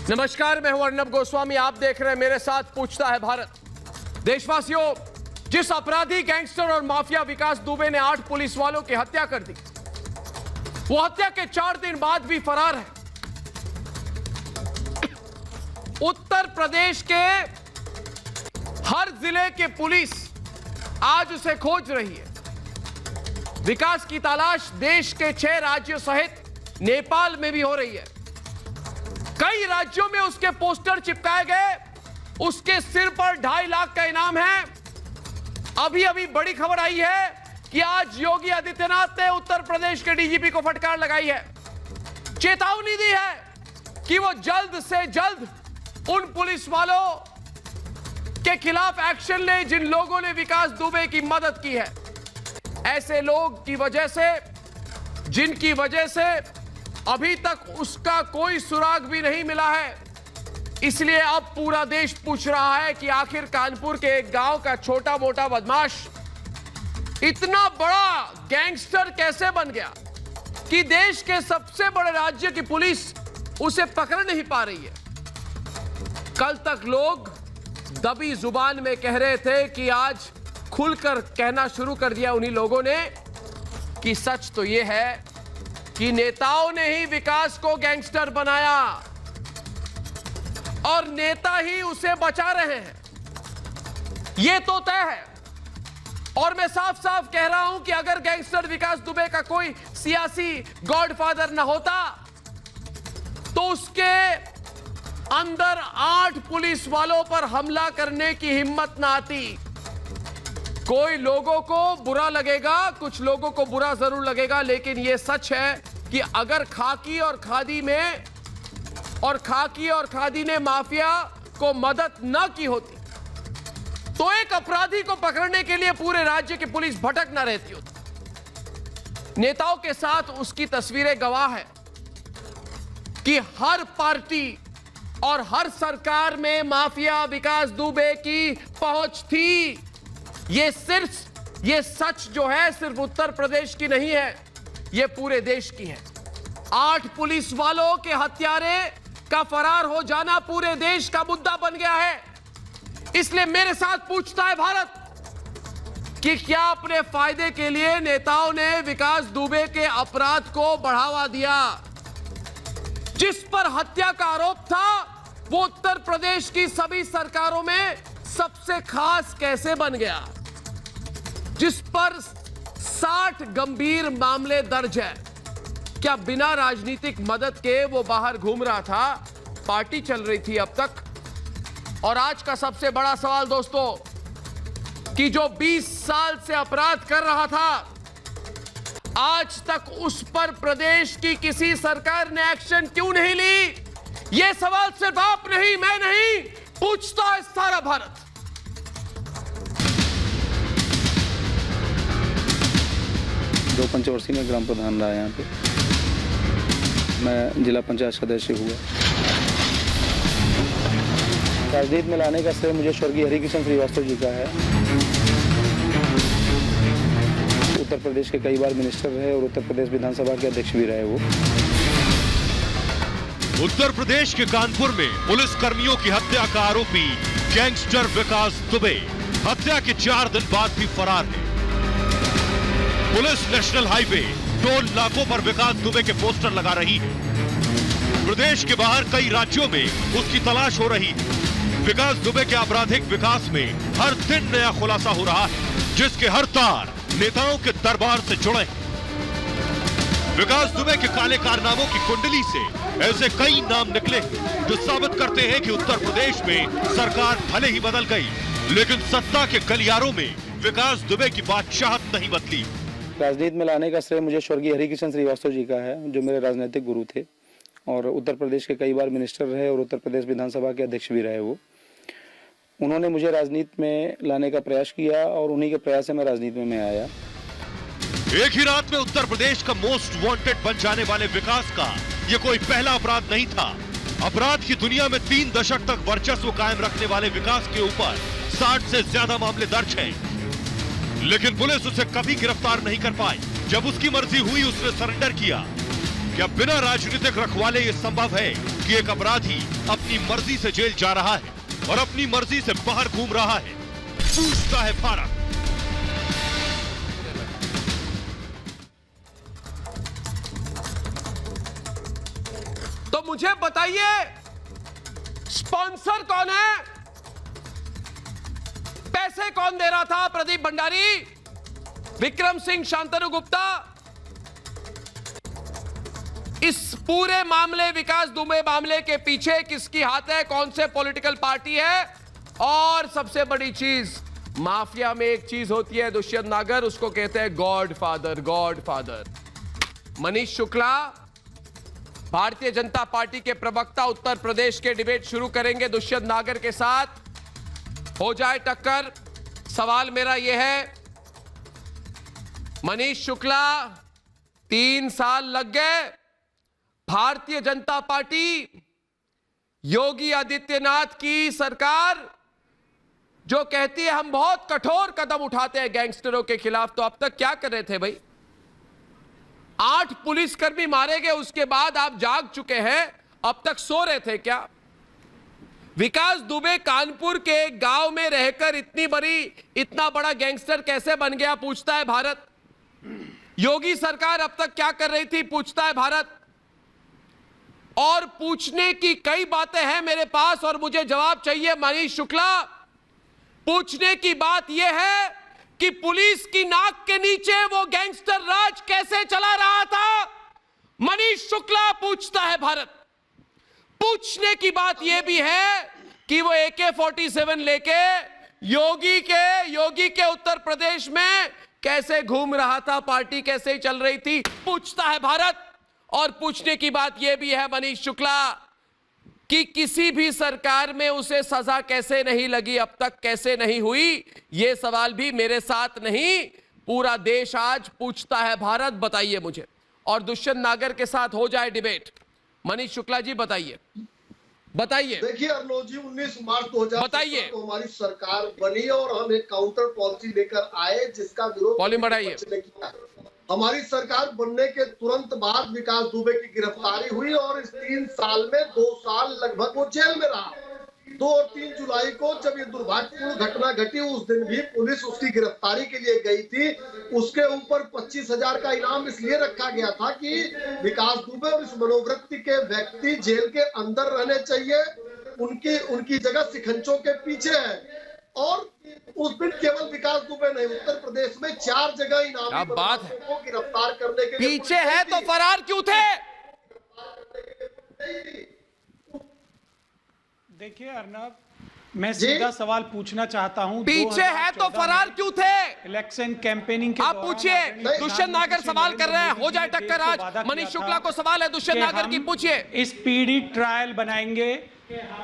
नमस्कार, मैं हूं अर्नब गोस्वामी। आप देख रहे हैं मेरे साथ पूछता है भारत। देशवासियों, जिस अपराधी गैंगस्टर और माफिया विकास दुबे ने 8 पुलिस वालों की हत्या कर दी, वो हत्या के 4 दिन बाद भी फरार है। उत्तर प्रदेश के हर जिले की पुलिस आज उसे खोज रही है। विकास की तलाश देश के 6 राज्यों सहित नेपाल में भी हो रही है। कई राज्यों में उसके पोस्टर चिपकाए गए। उसके सिर पर 2.5 लाख का इनाम है। अभी अभी बड़ी खबर आई है कि आज योगी आदित्यनाथ ने उत्तर प्रदेश के डीजीपी को फटकार लगाई है, चेतावनी दी है कि वो जल्द से जल्द उन पुलिस वालों के खिलाफ एक्शन ले जिन लोगों ने विकास दुबे की मदद की है। ऐसे लोग की वजह से, जिनकी वजह से अभी तक उसका कोई सुराग भी नहीं मिला है। इसलिए अब पूरा देश पूछ रहा है कि आखिर कानपुर के एक गांव का छोटा मोटा बदमाश इतना बड़ा गैंगस्टर कैसे बन गया कि देश के सबसे बड़े राज्य की पुलिस उसे पकड़ नहीं पा रही है। कल तक लोग दबी जुबान में कह रहे थे कि आज खुलकर कहना शुरू कर दिया उन्हीं लोगों ने कि सच तो यह है कि नेताओं ने ही विकास को गैंगस्टर बनाया और नेता ही उसे बचा रहे हैं। यह तो तय है। और मैं साफ साफ कह रहा हूं कि अगर गैंगस्टर विकास दुबे का कोई सियासी गॉडफादर न होता तो उसके अंदर 8 पुलिस वालों पर हमला करने की हिम्मत न आती। कोई लोगों को बुरा लगेगा, कुछ लोगों को बुरा जरूर लगेगा, लेकिन यह सच है कि अगर खाकी और खादी ने माफिया को मदद न की होती तो एक अपराधी को पकड़ने के लिए पूरे राज्य की पुलिस भटक न रहती होती। नेताओं के साथ उसकी तस्वीरें गवाह है कि हर पार्टी और हर सरकार में माफिया विकास दुबे की पहुंच थी। ये सच जो है सिर्फ उत्तर प्रदेश की नहीं है, ये पूरे देश की है। 8 पुलिस वालों के हत्यारे का फरार हो जाना पूरे देश का मुद्दा बन गया है। इसलिए मेरे साथ पूछता है भारत कि क्या अपने फायदे के लिए नेताओं ने विकास दुबे के अपराध को बढ़ावा दिया? जिस पर हत्या का आरोप था वो उत्तर प्रदेश की सभी सरकारों में सबसे खास कैसे बन गया? जिस पर 60 गंभीर मामले दर्ज है, क्या बिना राजनीतिक मदद के वो बाहर घूम रहा था? पार्टी चल रही थी अब तक। और आज का सबसे बड़ा सवाल दोस्तों, कि जो 20 साल से अपराध कर रहा था, आज तक उस पर प्रदेश की किसी सरकार ने एक्शन क्यों नहीं ली? यह सवाल सिर्फ आप नहीं, मैं नहीं, पूछता है सारा भारत। दो पंचवर्षीय में ग्राम प्रधान रहा यहाँ पे। मैं जिला पंचायत सदस्य हुआ। राजनीति में लाने का श्रेय मुझे स्वर्गीय हरिकिशन श्रीवास्तव जी का है। उत्तर प्रदेश के कई बार मिनिस्टर रहे और उत्तर प्रदेश विधानसभा के अध्यक्ष भी रहे वो। उत्तर प्रदेश के कानपुर में पुलिस कर्मियों की हत्या का आरोपी गैंगस्टर विकास दुबे हत्या के 4 दिन बाद भी फरार है। पुलिस नेशनल हाईवे टोल नाकों पर विकास दुबे के पोस्टर लगा रही है। प्रदेश के बाहर कई राज्यों में उसकी तलाश हो रही है। विकास दुबे के आपराधिक विकास में हर दिन नया खुलासा हो रहा है, जिसके हर तार नेताओं के दरबार से जुड़े हैं। विकास दुबे के काले कारनामों की कुंडली से ऐसे कई नाम निकले जो साबित करते हैं कि उत्तर प्रदेश में सरकार भले ही बदल गई, लेकिन सत्ता के गलियारों में विकास दुबे की बादशाहत नहीं बदली। राजनीति में लाने का श्रेय मुझे स्वर्गीय हरिकिशन श्रीवास्तव जी का है, जो मेरे राजनीतिक गुरु थे और उत्तर प्रदेश के कई बार मिनिस्टर रहे और उत्तर प्रदेश विधानसभा के अध्यक्ष भी रहे वो। उन्होंने मुझे राजनीति में लाने का प्रयास किया और उन्हीं के प्रयास से मैं राजनीति में आया। एक ही रात में उत्तर प्रदेश का मोस्ट वांटेड बन जाने वाले विकास का ये कोई पहला अपराध नहीं था। अपराध की दुनिया में 3 दशक तक वर्चस्व कायम रखने वाले विकास के ऊपर 60 से ज्यादा मामले दर्ज हैं, लेकिन पुलिस उसे कभी गिरफ्तार नहीं कर पाई। जब उसकी मर्जी हुई उसने सरेंडर किया। क्या बिना राजनीतिक रखवाले ये संभव है कि एक अपराधी अपनी मर्जी से जेल जा रहा है और अपनी मर्जी से बाहर घूम रहा है? पूछता है भारत। तो मुझे बताइए, स्पॉन्सर कौन है? पैसे कौन दे रहा था? प्रदीप भंडारी, विक्रम सिंह, शांतनु गुप्ता? इस पूरे मामले, विकास दुबे मामले के पीछे किसकी हाथ है? कौन से पॉलिटिकल पार्टी है? और सबसे बड़ी चीज, माफिया में एक चीज होती है दुष्यंत नागर, उसको कहते हैं God father. God father Manish Shukla, Bharatiya Janata party के प्रवक्ता, उत्तर प्रदेश के डिबेट शुरू करेंगे दुष्यंत नागर के साथ। हो जाए टक्कर। सवाल मेरा यह है, मनीष शुक्ला, 3 साल लग गए। भारतीय जनता पार्टी, योगी आदित्यनाथ की सरकार जो कहती है हम बहुत कठोर कदम उठाते हैं गैंगस्टरों के खिलाफ, तो अब तक क्या कर रहे थे भाई? 8 पुलिसकर्मी मारे गए, उसके बाद आप जाग चुके हैं, अब तक सो रहे थे क्या? विकास दुबे कानपुर के एक गांव में रहकर इतना बड़ा गैंगस्टर कैसे बन गया, पूछता है भारत। योगी सरकार अब तक क्या कर रही थी, पूछता है भारत। और पूछने की कई बातें हैं मेरे पास और मुझे जवाब चाहिए मनीष शुक्ला। पूछने की बात यह है कि पुलिस की नाक के नीचे वो गैंगस्टर राज कैसे चला रहा था? मनीष शुक्ला पूछता है भारत। पूछने की बात यह भी है कि वो AK-47 लेके योगी के उत्तर प्रदेश में कैसे घूम रहा था, पार्टी कैसे चल रही थी, पूछता है भारत। और पूछने की बात यह भी है मनीष शुक्ला कि किसी भी सरकार में उसे सजा कैसे नहीं लगी, अब तक कैसे नहीं हुई, यह सवाल भी मेरे साथ नहीं, पूरा देश आज पूछता है भारत। बताइए मुझे। और दुष्यंत नागर के साथ हो जाए डिबेट। मनीष शुक्ला जी बताइए। देखिए अर्नोद जी, 19 मार्च 2017 बताइए को हमारी सरकार बनी और हम एक काउंटर पॉलिसी लेकर आए जिसका विरोध वॉल्यूम बढ़ाइए। किया। हमारी सरकार बनने के तुरंत बाद विकास दुबे की गिरफ्तारी हुई और इस 3 साल में 2 साल लगभग वो जेल में रहा। 2 और 3 जुलाई को जब ये दुर्भाग्यपूर्ण घटना घटी, उस दिन भी पुलिस उसकी गिरफ्तारी के लिए गई थी। उसके ऊपर 25,000 का इनाम इसलिए रखा गया था कि विकास दुबे और इस मनोवृत्ति के व्यक्ति जेल के अंदर रहने चाहिए, उनकी जगह सिखंचों के पीछे है। और उस दिन केवल विकास दुबे नहीं, उत्तर प्रदेश में 4 जगह इनामी बदमाशों को गिरफ्तार करने के लिए पीछे है तो फरार क्यों थे? देखिए अर्नब, मैं सीधा सवाल पूछना चाहता हूं। पीछे है तो फरार क्यों थे? इलेक्शन कैंपेनिंग के आप पूछिए। दुष्यंत नागर सवाल कर रहे हैं, हो जाए टक्कर आज। मनीष शुक्ला को सवाल है दुष्यंत नागर की, पूछिए। स्पीडी ट्रायल बनाएंगे,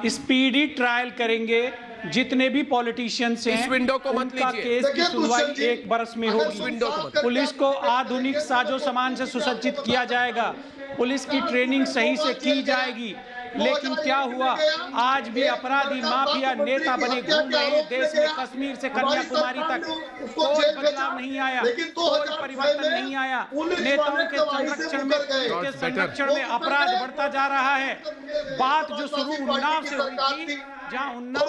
स्पीडी ट्रायल करेंगे, जितने भी पॉलिटिशियंस हैं इस विंडो को मत उनका लीजिए। केस की सुनवाई 1 बरस में होगी। पुलिस को आधुनिक साजो सामान से सुसज्जित किया जाएगा, पुलिस की ट्रेनिंग सही से की जाएगी। लेकिन क्या हुआ, आज भी अपराधी माफिया नेता बने घूम रहे हैं देश में, कश्मीर से कन्याकुमारी तक। कोई बदलाव नहीं आया, कोई परिवर्तन नहीं आया। नेताओं के संरक्षण में अपराध बढ़ता जा रहा है। बात जो शुरू उन्नाव से हुई थी, जहां उन्नाव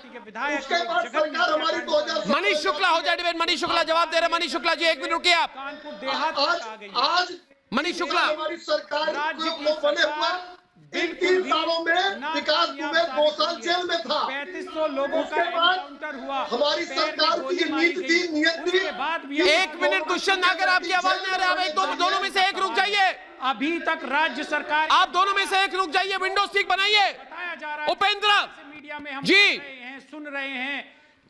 के विधायक मनीष शुक्ला हो जाए। मनीष शुक्ला जवाब दे रहे। मनीष शुक्ला जी 1 मिनट रुकिए आप। कानपुर देहात आ गई। मनीष शुक्ला, हमारी सरकार बने हुआ इन 3 सालों में विकास दुबे 2 साल जेल में था। 3500 लोगों का एनकाउंटर हुआ। हमारी सरकार की नीति थी, नियत थी। 1 मिनट दुष्यंत नागर, आपकी आवाज नहीं आ रही। आप एक दोनों में से एक रुक जाइए। अभी तक राज्य सरकार, आप दोनों में से एक रुक जाइए, विंडो सीट बनाइए। बताया जा रहा है उपेंद्र मीडिया में हम जी सुन रहे हैं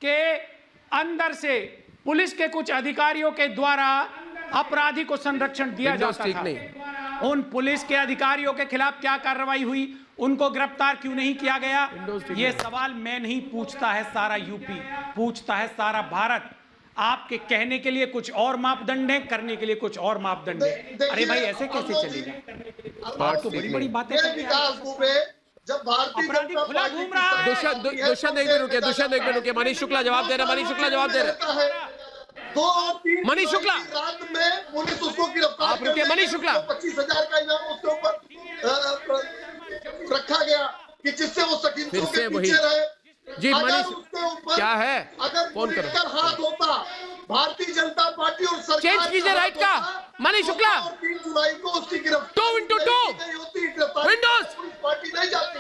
कि अंदर से पुलिस के कुछ अधिकारियों के द्वारा अपराधी को संरक्षण दिया जाता था। उन पुलिस के अधिकारियों के खिलाफ क्या कार्रवाई हुई, उनको गिरफ्तार क्यों नहीं किया गया? ये सवाल मैं नहीं पूछता है सारा यूपी, पूछता है सारा भारत। आपके कहने के लिए कुछ और मापदंड है, करने के लिए कुछ और मापदंड है। अरे भाई ऐसे कैसे चलेगा? आप तो बड़ी बड़ी बातें विकास दुबे जब भारतीय अपराधी खुला घूम रहा है। दुष्यंत एक मिनट रुकिए। मनीष शुक्ला जवाब दे रहे। मनीष शुक्ला जवाब दे रहे। 2 और 3 मनीष शुक्ला। जुलाई की रात में पुलिस उसको गिरफ्तार आप रुकिए, मनीष शुक्ला। 25,000 का इनाम उसके ऊपर रखा गया कि जिससे वो फिर सकीनों से के वही। पीछे रहे। जी, अगर मनीष, उसके ऊपर क्या है? अगर फोन करो। पॉलिटिकल हाथ होता भारतीय जनता पार्टी और सरकार चेंज कीजिए हाथ राइट का। होता, मनीष तो शुक्ला। 3 जुलाई को उसकी गिरफ्तारी 2x2 नहीं होती, गिरफ्तारी Windows। पुलिस पार्टी नहीं जाती।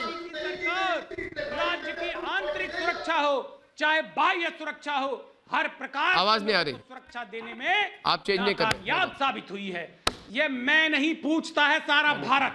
राज्य की आंतरिक सुरक्षा हो चाहे बाह्य सुरक्षा हो, हर प्रकार आवाज नहीं आ रही। सुरक्षा देने में आप चेंज नहीं कर रहे। कामयाब साबित हुई है। ये मैं नहीं पूछता है सारा भारत।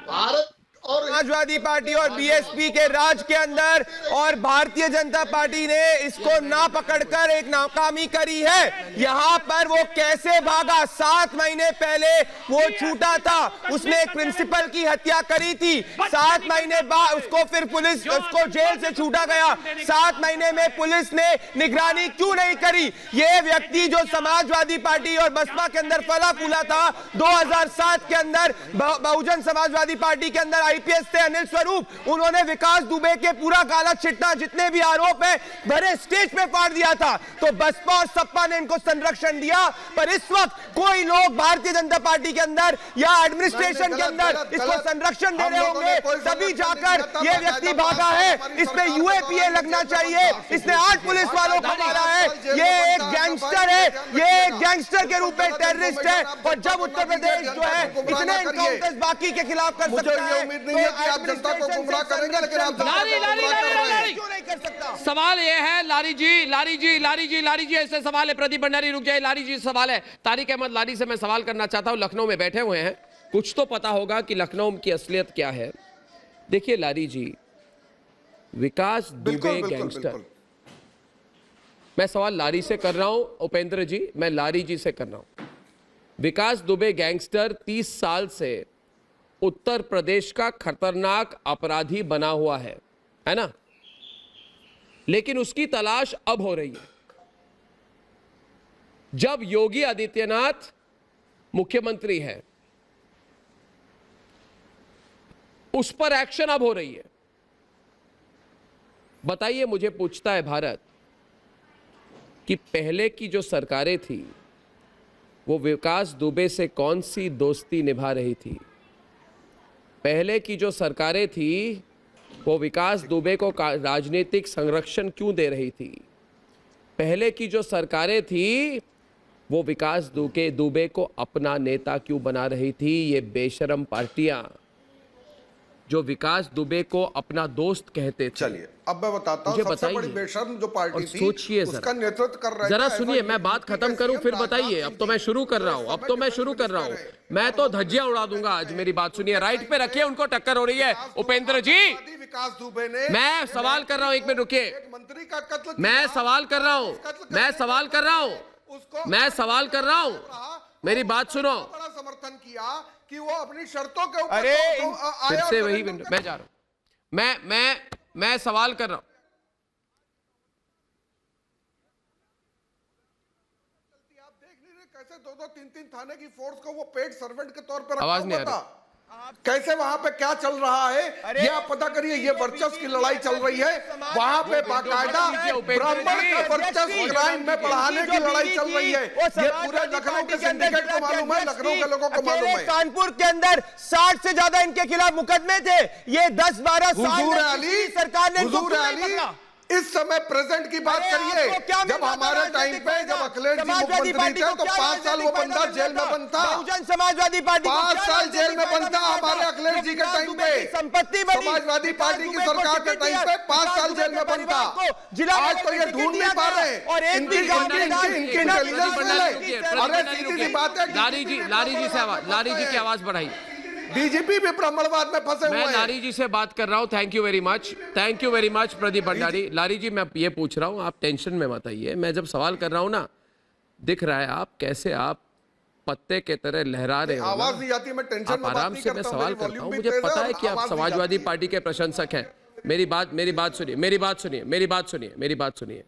भारत और समाजवादी पार्टी और बीएसपी के राज के अंदर और भारतीय जनता पार्टी ने इसको ना पकड़कर एक नाकामी करी है। यहाँ पर वो कैसे भागा, 7 महीने पहले वो छूटा था, उसने एक प्रिंसिपल की हत्या करी थी, 7 महीने बाद उसको फिर पुलिस उसको जेल से छूटा गया। 7 महीने में पुलिस ने निगरानी क्यों नहीं करी? ये व्यक्ति जो समाजवादी पार्टी और बसपा के अंदर फला फूला था, 2007 के अंदर बहुजन समाजवादी पार्टी के अंदर आईपीएस थे अनिल स्वरूप, उन्होंने विकास दुबे के पूरा काला चिट्ठा जितने भी आरोप है भरे स्टेज पे फाड़ दिया था। तो बसपा और सपा ने इनको संरक्षण दिया, पर इस वक्त कोई लोग भारतीय जनता पार्टी के अंदर या एडमिनिस्ट्रेशन के अंदर इसको संरक्षण दे रहे होंगे, तभी जाकर ये व्यक्ति भागा है। इसमें यूएपीए लगना चाहिए। इसने 8 पुलिस वालों को मारा है। ये एक गैंगस्टर है, ये एक गैंगस्टर के रूप में टेररिस्ट है। और जब उत्तर प्रदेश जो है इतने एनकाउंटर्स बाकी के खिलाफ कर सकता है, उम्मीद नहीं है कि आप जनता को गुमराह करेंगे, लेकिन आप जनता को लारी, गुमराह कर रहे हैं। क्यों नहीं कर सकता? सवाल यह है, लारी जी ऐसे सवाल है। प्रदीप भंडारी रुक जाए, लारी जी सवाल है। तारिक अहमद लारी से मैं सवाल करना चाहता हूं, लखनऊ में बैठे हुए हैं, कुछ तो पता होगा कि लखनऊ की असलियत क्या है। देखिए लारी जी, विकास दुबे गैंगस्टर, मैं सवाल लारी से कर रहा हूं, उपेंद्र जी मैं लारी जी से कर रहा हूं। विकास दुबे गैंगस्टर 30 साल से उत्तर प्रदेश का खतरनाक अपराधी बना हुआ है ना? लेकिन उसकी तलाश अब हो रही है। जब योगी आदित्यनाथ मुख्यमंत्री है, उस पर एक्शन अब हो रही है। बताइए, मुझे पूछता है भारत कि पहले की जो सरकारें थी वो विकास दुबे से कौन सी दोस्ती निभा रही थी? पहले की जो सरकारें थी वो विकास दुबे को राजनीतिक संरक्षण क्यों दे रही थी? पहले की जो सरकारें थी वो विकास दुबे को अपना नेता क्यों बना रही थी? ये बेशरम पार्टियां जो विकास दुबे को अपना दोस्त कहते थे। चलिए अब मैं बताता हूं, सबसे बड़ी बेशर्म जो पार्टी थी सोचिए, उसका नेतृत्व कर रहा है। जरा सुनिए, मैं बात खत्म करूं फिर बताइए। अब तो मैं शुरू कर रहा हूं, मैं तो धज्जियां उड़ा दूंगा आज। मेरी बात सुनिए, राइट पे रखिए, उनको टक्कर हो रही है। उपेंद्र जी, विकास दुबे ने, मैं सवाल कर रहा हूं, 1 मिनट रुकिए। मंत्री का कत्ल, मैं सवाल कर रहा हूं, मेरी बात सुनो। बड़ा समर्थन किया कि वो अपनी शर्तों के ऊपर अरे फिर से वही, मैं जा रहा हूं, मैं सवाल कर रहा हूं। आप देख नहीं रहे कैसे 2-2, 3-3 थाने की फोर्स को वो पेड सर्वेंट के तौर पर आवाज नहीं आ रही। कैसे वहां पे क्या चल रहा है ये आप पता करिए। ये वर्चस्व की लड़ाई चल रही है वहां पे, बाकायदा ब्राह्मण का वर्चस्व क्राइम में बढ़ाने की लड़ाई चल रही है। ये पूरे लखनऊ के सिंडिकेट को मालूम है, लखनऊ के लोगों को मालूम है। कानपुर के अंदर 60 से ज्यादा इनके खिलाफ मुकदमे थे। ये 10-12 साल हुजूर अली, सरकार ने हुजूर अली, इस समय प्रेजेंट की बात करिए। जब हमारे टाइम पे जब अखिलेश जी मुख्यमंत्री थे तो 5 साल वो बंदा जेल में बनता। बहुजन समाजवादी पार्टी 5 साल जेल में बनता हमारे अखिलेश जी के टाइम पे। संपत्ति समाजवादी पार्टी की सरकार के टाइम पे 5 साल जेल में बनता। आज तो ये ढूंढ नहीं पा रहे और इनकी इंटेलिजेंस है। अरे सीधी सी बात है, लारी जी की आवाज बढ़ाई। डीजीपी भी ब्राह्मणवाद में फंसे हुए हैं। मैं लारी जी से बात कर रहा हूं। Thank you very much Pradeep Bhandari. Lari ji, मैं ये पूछ रहा हूं, आप टेंशन में मत आइए। मैं जब सवाल कर रहा हूं ना, दिख रहा है आप कैसे आप पत्ते के तरह लहरा रहे हो। आवाज नहीं आती, मैं टेंशन में आराम से मैं सवाल करता हूं। मुझे पता है कि आप समाजवादी पार्टी के प्रशंसक हैं। मेरी बात सुनिए।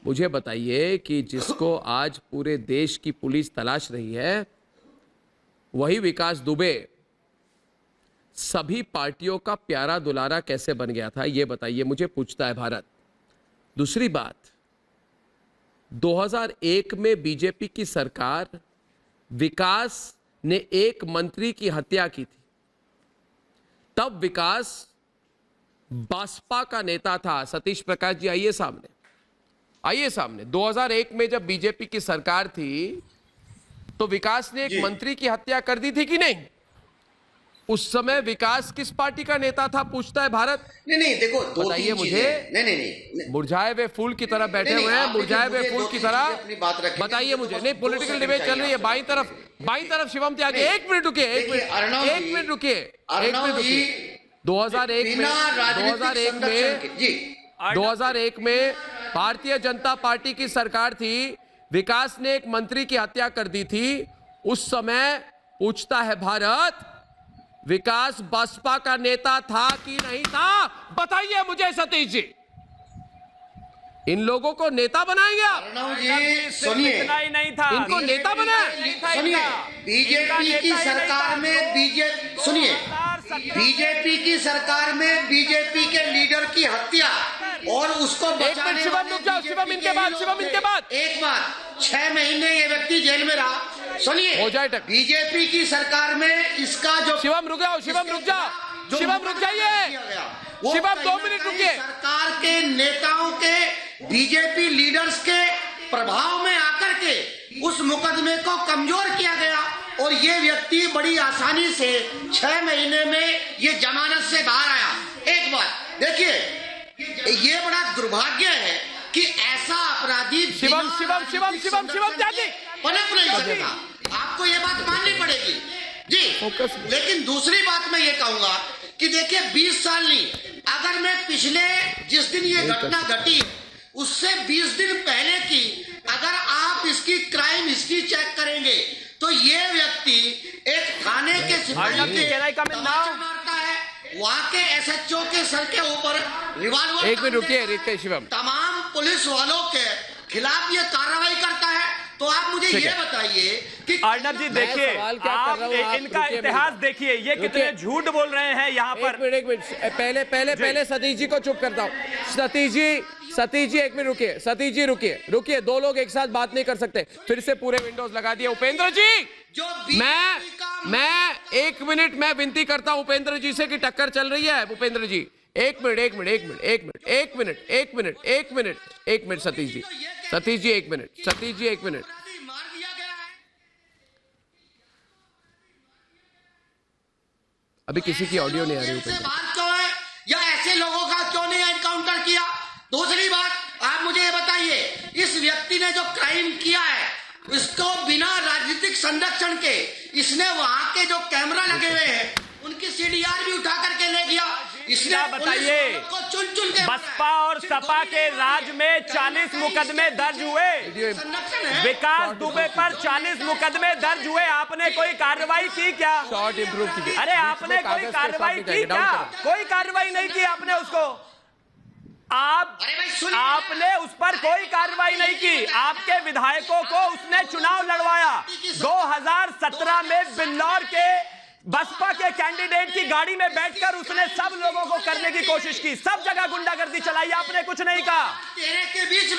मुझे बताइए कि जिसको आज पूरे देश की पुलिस तलाश रही है, वही विकास दुबे सभी पार्टियों का प्यारा दुलारा कैसे बन गया था, ये बताइए मुझे, पूछता है भारत। दूसरी बात, 2001 में बीजेपी की सरकार विकास ने एक मंत्री की हत्या की थी। तब विकास बसपा का नेता था। सतीश प्रकाश जी आइए सामने, आइए सामने। 2001 में जब बीजेपी की सरकार थी तो विकास ने एक मंत्री की हत्या कर दी थी कि नहीं? उस समय विकास किस पार्टी का नेता था, पूछता है भारत। नहीं देखो, बताइए मुझे। नहीं मुरझाए हुए फूल की तरह बैठे हुए हैं, मुरझाए हुए फूल की तरह। बताइए मुझे। नहीं, पॉलिटिकल डिबेट चल रही है। बाईं तरफ शिवम त्यागी। एक मिनट रुकिए, एक मिनट रुकिए। 2001 में भारतीय जनता पार्टी की सरकार थी। विकास ने एक मंत्री की हत्या कर दी थी। उस समय पूछता है भारत, विकास बसपा का नेता था कि नहीं था? बताइए मुझे सतीश जी। इन लोगों को नेता बनाएंगे आप? सुनिए, इतना ही नहीं था, इनको नेता बनाए। सुनिए, बीजेपी की सरकार में बीजेपी की सरकार में बीजेपी के लीडर की हत्या और उसको बचाने शिवम रुक जाओ, शिवम इनके बाद एक बार 6 महीने ये व्यक्ति जेल में रहा। सुनिए, हो जाए टक। बीजेपी की सरकार में इसका जो शिवम रुक जाओ, शिवम रुक जाइए। शिवम 2 मिनट रुकिए। सरकार के नेताओं के, बीजेपी लीडर्स के प्रभाव में आकर के उस मुकदमे को कमजोर किया गया और ये व्यक्ति बड़ी आसानी से 6 महीने में ये जमानत से बाहर आया। एक बात देखिए, ये बड़ा दुर्भाग्य है कि ऐसा अपराधी शिवम त्यागी पनप नहीं सकता। आपको ये बात माननी पड़ेगी जी। लेकिन दूसरी बात मैं ये कहूंगा कि देखिए, 20 साल नहीं, अगर मैं पिछले जिस दिन ये घटना घटी उससे 20 दिन पहले की अगर आप इसकी क्राइम हिस्ट्री चेक करेंगे तो ये व्यक्ति एक थाने के सिपाही मारता है, वहां के SHO के सर के ऊपर रिवॉल्वर। एक मिनट रुकिए शिवम। तमाम पुलिस वालों के खिलाफ ये कार्रवाई करता है। तो आप मुझे ये बताइए कि अर्नब जी देखिए, आप इनका इतिहास देखिए, ये कितने झूठ बोल रहे हैं यहाँ पर। एक मिनट पहले सतीश जी को चुप करता हूँ। सतीश जी 1 मिनट रुकिए। सतीश जी रुकिए। 2 लोग एक साथ बात नहीं कर सकते। फिर से पूरे विंडोज लगा दिए। उपेंद्र जी, मैं 1 मिनट मैं विनती करता हूं उपेंद्र जी से कि टक्कर चल रही है। उपेंद्र जी 1 मिनट। सतीश जी 1 मिनट। अभी किसी की ऑडियो नहीं आ रही। क्यों है या ऐसे लोगों का क्यों नहीं एनकाउंटर किया? दूसरी बात, आप मुझे ये बताइए, इस व्यक्ति ने जो क्राइम किया है इसको बिना राजनीतिक संरक्षण के इसने वहां के जो कैमरा लगे हुए हैं उनकी CDR भी उठा करके ले गया। इसने बताइए, चुन के बसपा और सपा के राज में 40 मुकदमे दर्ज हुए। विकास दुबे पर 40 मुकदमे दर्ज हुए। आपने कोई कार्रवाई की क्या? शॉर्ट इंप्रूव कीजिए। अरे आपने कोई कार्रवाई की क्या? कोई कार्रवाई नहीं की आपने उसको। आपने उस पर कोई कार्रवाई नहीं की। आपके विधायकों को उसने चुनाव लड़वाया। 2017 में बिल्लौर के बसपा के कैंडिडेट की गाड़ी में बैठकर उसने सब लोगों को करने की कोशिश की। सब जगह गुंडागर्दी चलाई। आपने कुछ नहीं कहा।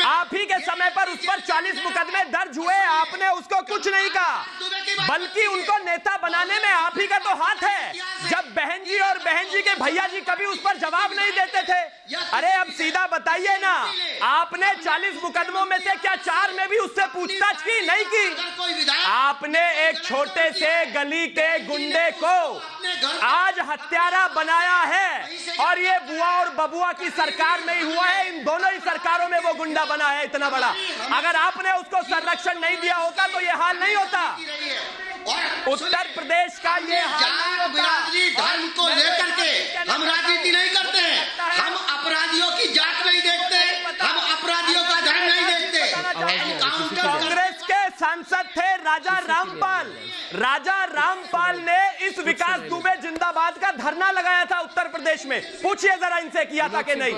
आप ही के समय पर उस पर 40 मुकदमे दर्ज हुए। आपने उसको कुछ नहीं कहा, बल्कि उनको नेता बनाने में आप ही का तो हाथ है। जब बहन जी और बहन जी के भैया जी कभी उस पर जवाब नहीं देते थे। अरे अब सीधा बताइए ना, आपने 40 मुकदमों में से क्या 4 में भी उससे पूछताछ की? नहीं की। आपने एक छोटे से गली के गुंडे को आज हत्यारा बनाया है और ये बुआ और बबुआ की सरकार में ही हुआ है। इन दोनों ही सरकारों में वो गुंडा बना है इतना बड़ा। अगर आपने उसको संरक्षण नहीं दिया होता तो ये हाल नहीं होता। उत्तर प्रदेश का ये हाल नहीं होता। धर्म को लेकर के हम राजनीति नहीं करते हैं। हम अपराधियों की जात नहीं देखते, हम अपराधियों का धर्म नहीं देखते। कांग्रेस के सांसद थे राजा रामपाल। राजा रामपाल ने इस विकास दुबे जिंदाबाद का धरना लगाया था उत्तर प्रदेश में। पूछिए जरा इनसे किया था कि नहीं।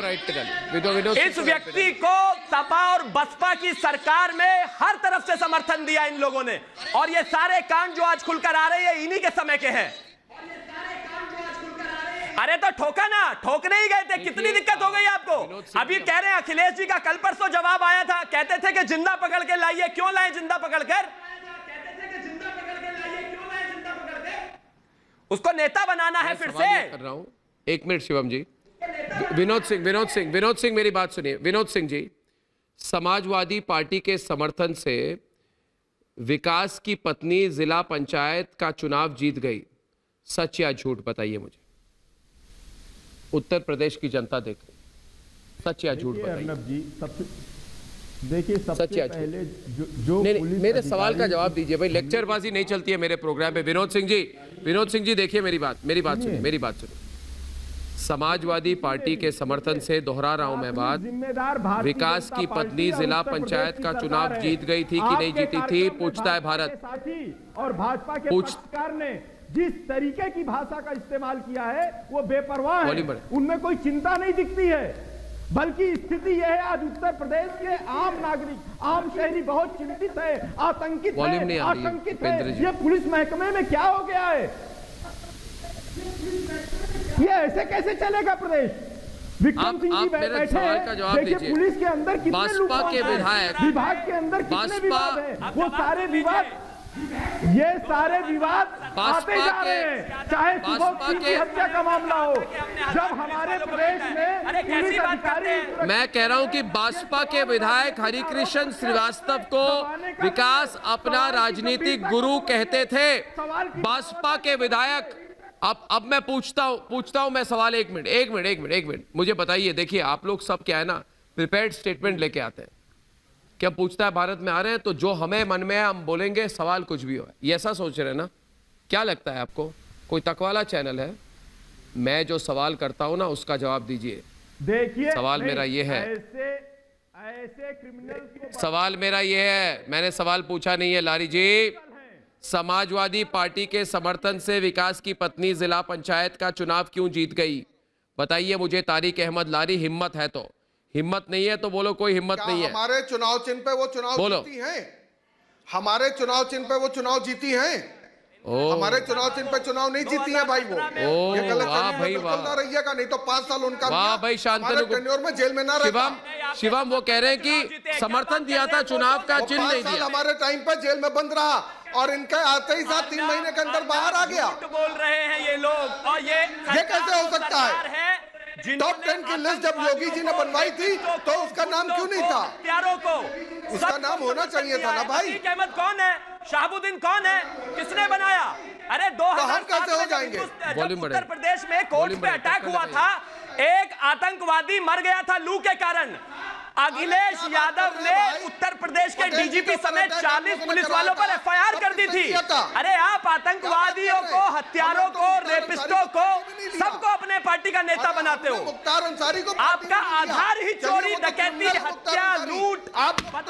इस व्यक्ति को सपा और बसपा की सरकार में हर तरफ से समर्थन दिया इन लोगों ने, और ये सारे कांड जो आज खुलकर आ रहे हैं इन्हीं के समय के हैं। अरे तो ठोका ना, ठोकने ही गए थे, कितनी दिक्कत हो गई आपको? अभी कह रहे हैं अखिलेश जी का कल परसों जवाब आया था, कहते थे कि जिंदा पकड़ के लाइए। क्यों लाए जिंदा पकड़कर? उसको नेता बनाना है फिर से। कर रहा हूं, एक मिनट शिवम जी। विनोद सिंह मेरी बात सुनिए। विनोद सिंह जी, समाजवादी पार्टी के समर्थन से विकास की पत्नी जिला पंचायत का चुनाव जीत गई, सच या झूठ बताइए मुझे। उत्तर प्रदेश की जनता देख रही, सच या झूठ बताइए। देखिए सबसे पहले जो नहीं, मेरे सवाल का जवाब दीजिए भाई, लेक्चरबाजी नहीं चलती है मेरे प्रोग्राम में। विनोद सिंह जी देखिए मेरी बात सुनिए। समाजवादी पार्टी के समर्थन से दोहरा रहा हूं मैं बात, विकास की पत्नी जिला पंचायत का चुनाव जीत गई थी कि नहीं जीती थी, पूछता है भारत। और भाजपा के पक्षकार ने जिस तरीके की भाषा का इस्तेमाल किया है वो बेपरवाह है, उनमें कोई चिंता नहीं दिखती है। बल्कि स्थिति यह है, आज उत्तर प्रदेश के आम नागरिक, आम शहरी बहुत चिंतित है, आतंकित है, आशंकित है। ये पुलिस महकमे में क्या हो गया है? ये ऐसे कैसे चलेगा प्रदेश? विक्रम सिंह जी बैठे हैं, देखिए पुलिस के अंदर कितने लोग हैं, विभाग के अंदर कितने विवाद हैं, वो सारे विवाद, ये सारे विवाद आते जा रहे हैं। चाहे सुबोध सिंह की हत्या का मामला हो, जब हमारे प्रदेश में पुलिस अधिकारी, मैं कह रहा हूं कि भाजपा के विधायक हरिकृष्ण श्रीवास्तव को विकास अपना राजनीतिक गुरु कहते थे। भाजपा के विधायक, अब मैं पूछता हूं मैं सवाल। एक मिनट मुझे बताइए। देखिए आप लोग सब क्या है ना, प्रिपेयर्ड स्टेटमेंट लेके आते हैं। क्या पूछता है भारत में आ रहे हैं तो जो हमें मन में है हम बोलेंगे, सवाल कुछ भी हो। ये ऐसा सोच रहे हैं ना? क्या लगता है आपको कोई तकवाला चैनल है? मैं जो सवाल करता हूं ना उसका जवाब दीजिए। देखिए सवाल मेरा ये है, ऐसे क्रिमिनल, सवाल मेरा ये है, मैंने सवाल पूछा नहीं है लारी जी। समाजवादी पार्टी के समर्थन से विकास की पत्नी जिला पंचायत का चुनाव क्यों जीत गई बताइए मुझे। तारिक अहमद लारी, हिम्मत है तो, हिम्मत नहीं है तो बोलो कोई हिम्मत नहीं है। हमारे चुनाव चिन्ह पे वो चुनाव जीती हैं, हमारे चुनाव चिन्ह पे वो चुनाव जीती हैं। हमारे चुनाव चिन्ह पे चुनाव नहीं जीती है भाई वो। ये गलत चलना रहिएगा, नहीं तो 5 साल उनका भाई शांतनु टेन्योर में जेल में ना रहे। शिवम वो कह रहे हैं कि समर्थन दिया था, चुनाव का चिन्ह नहीं दिया। हमारे टाइम पे जेल में बंद रहा और इनके आते ही साथ 3 महीने के अंदर बाहर आ गया। बोल रहे हैं ये लोग, और ये कैसे हो सकता है? टॉप 10 की लिस्ट जब योगी जी ने बनवाई थी तो उसका नाम क्यों नहीं था? प्यारों को उसका नाम होना चाहिए था ना भाई। अहमद कौन है? शहाबुद्दीन कौन है? किसने बनाया? अरे 2000 कैसे हो जाएंगे? उत्तर प्रदेश में कोर्ट पे अटैक हुआ था, एक आतंकवादी मर गया था लू के कारण। अखिलेश यादव ने उत्तर प्रदेश के डीजीपी समेत 40 पुलिस वालों पर एफआईआर कर दी थी। अरे आप आतंकवादियों को, हत्यारों को, रेपिस्टों को, सबको अपने पार्टी का नेता बनाते हो। आपका आधार ही चोरी, डकैती, हत्या, लूट।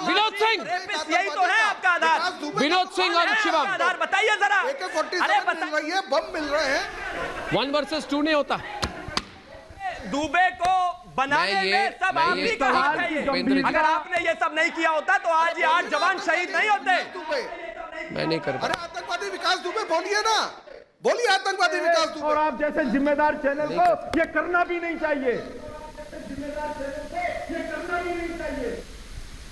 विनोद सिंह, यही तो है आपका आधार। विनोद सिंह और शिवम आधार बताइए जरा। अरे बताइए, बम मिल रहे हैं। 1 वर्सेस 2 नहीं होता। दुबे को बनाने में सब आप ही का हाथ है ये। अगर आपने ये सब नहीं किया होता तो आज ये 8 जवान शहीद नहीं होते। मैं नहीं कर अरे आतंकवादी विकास दुबे बोलिए ना, बोलिए आतंकवादी विकास दुबे। और आप जैसे जिम्मेदार चैनल को ये करना भी नहीं चाहिए।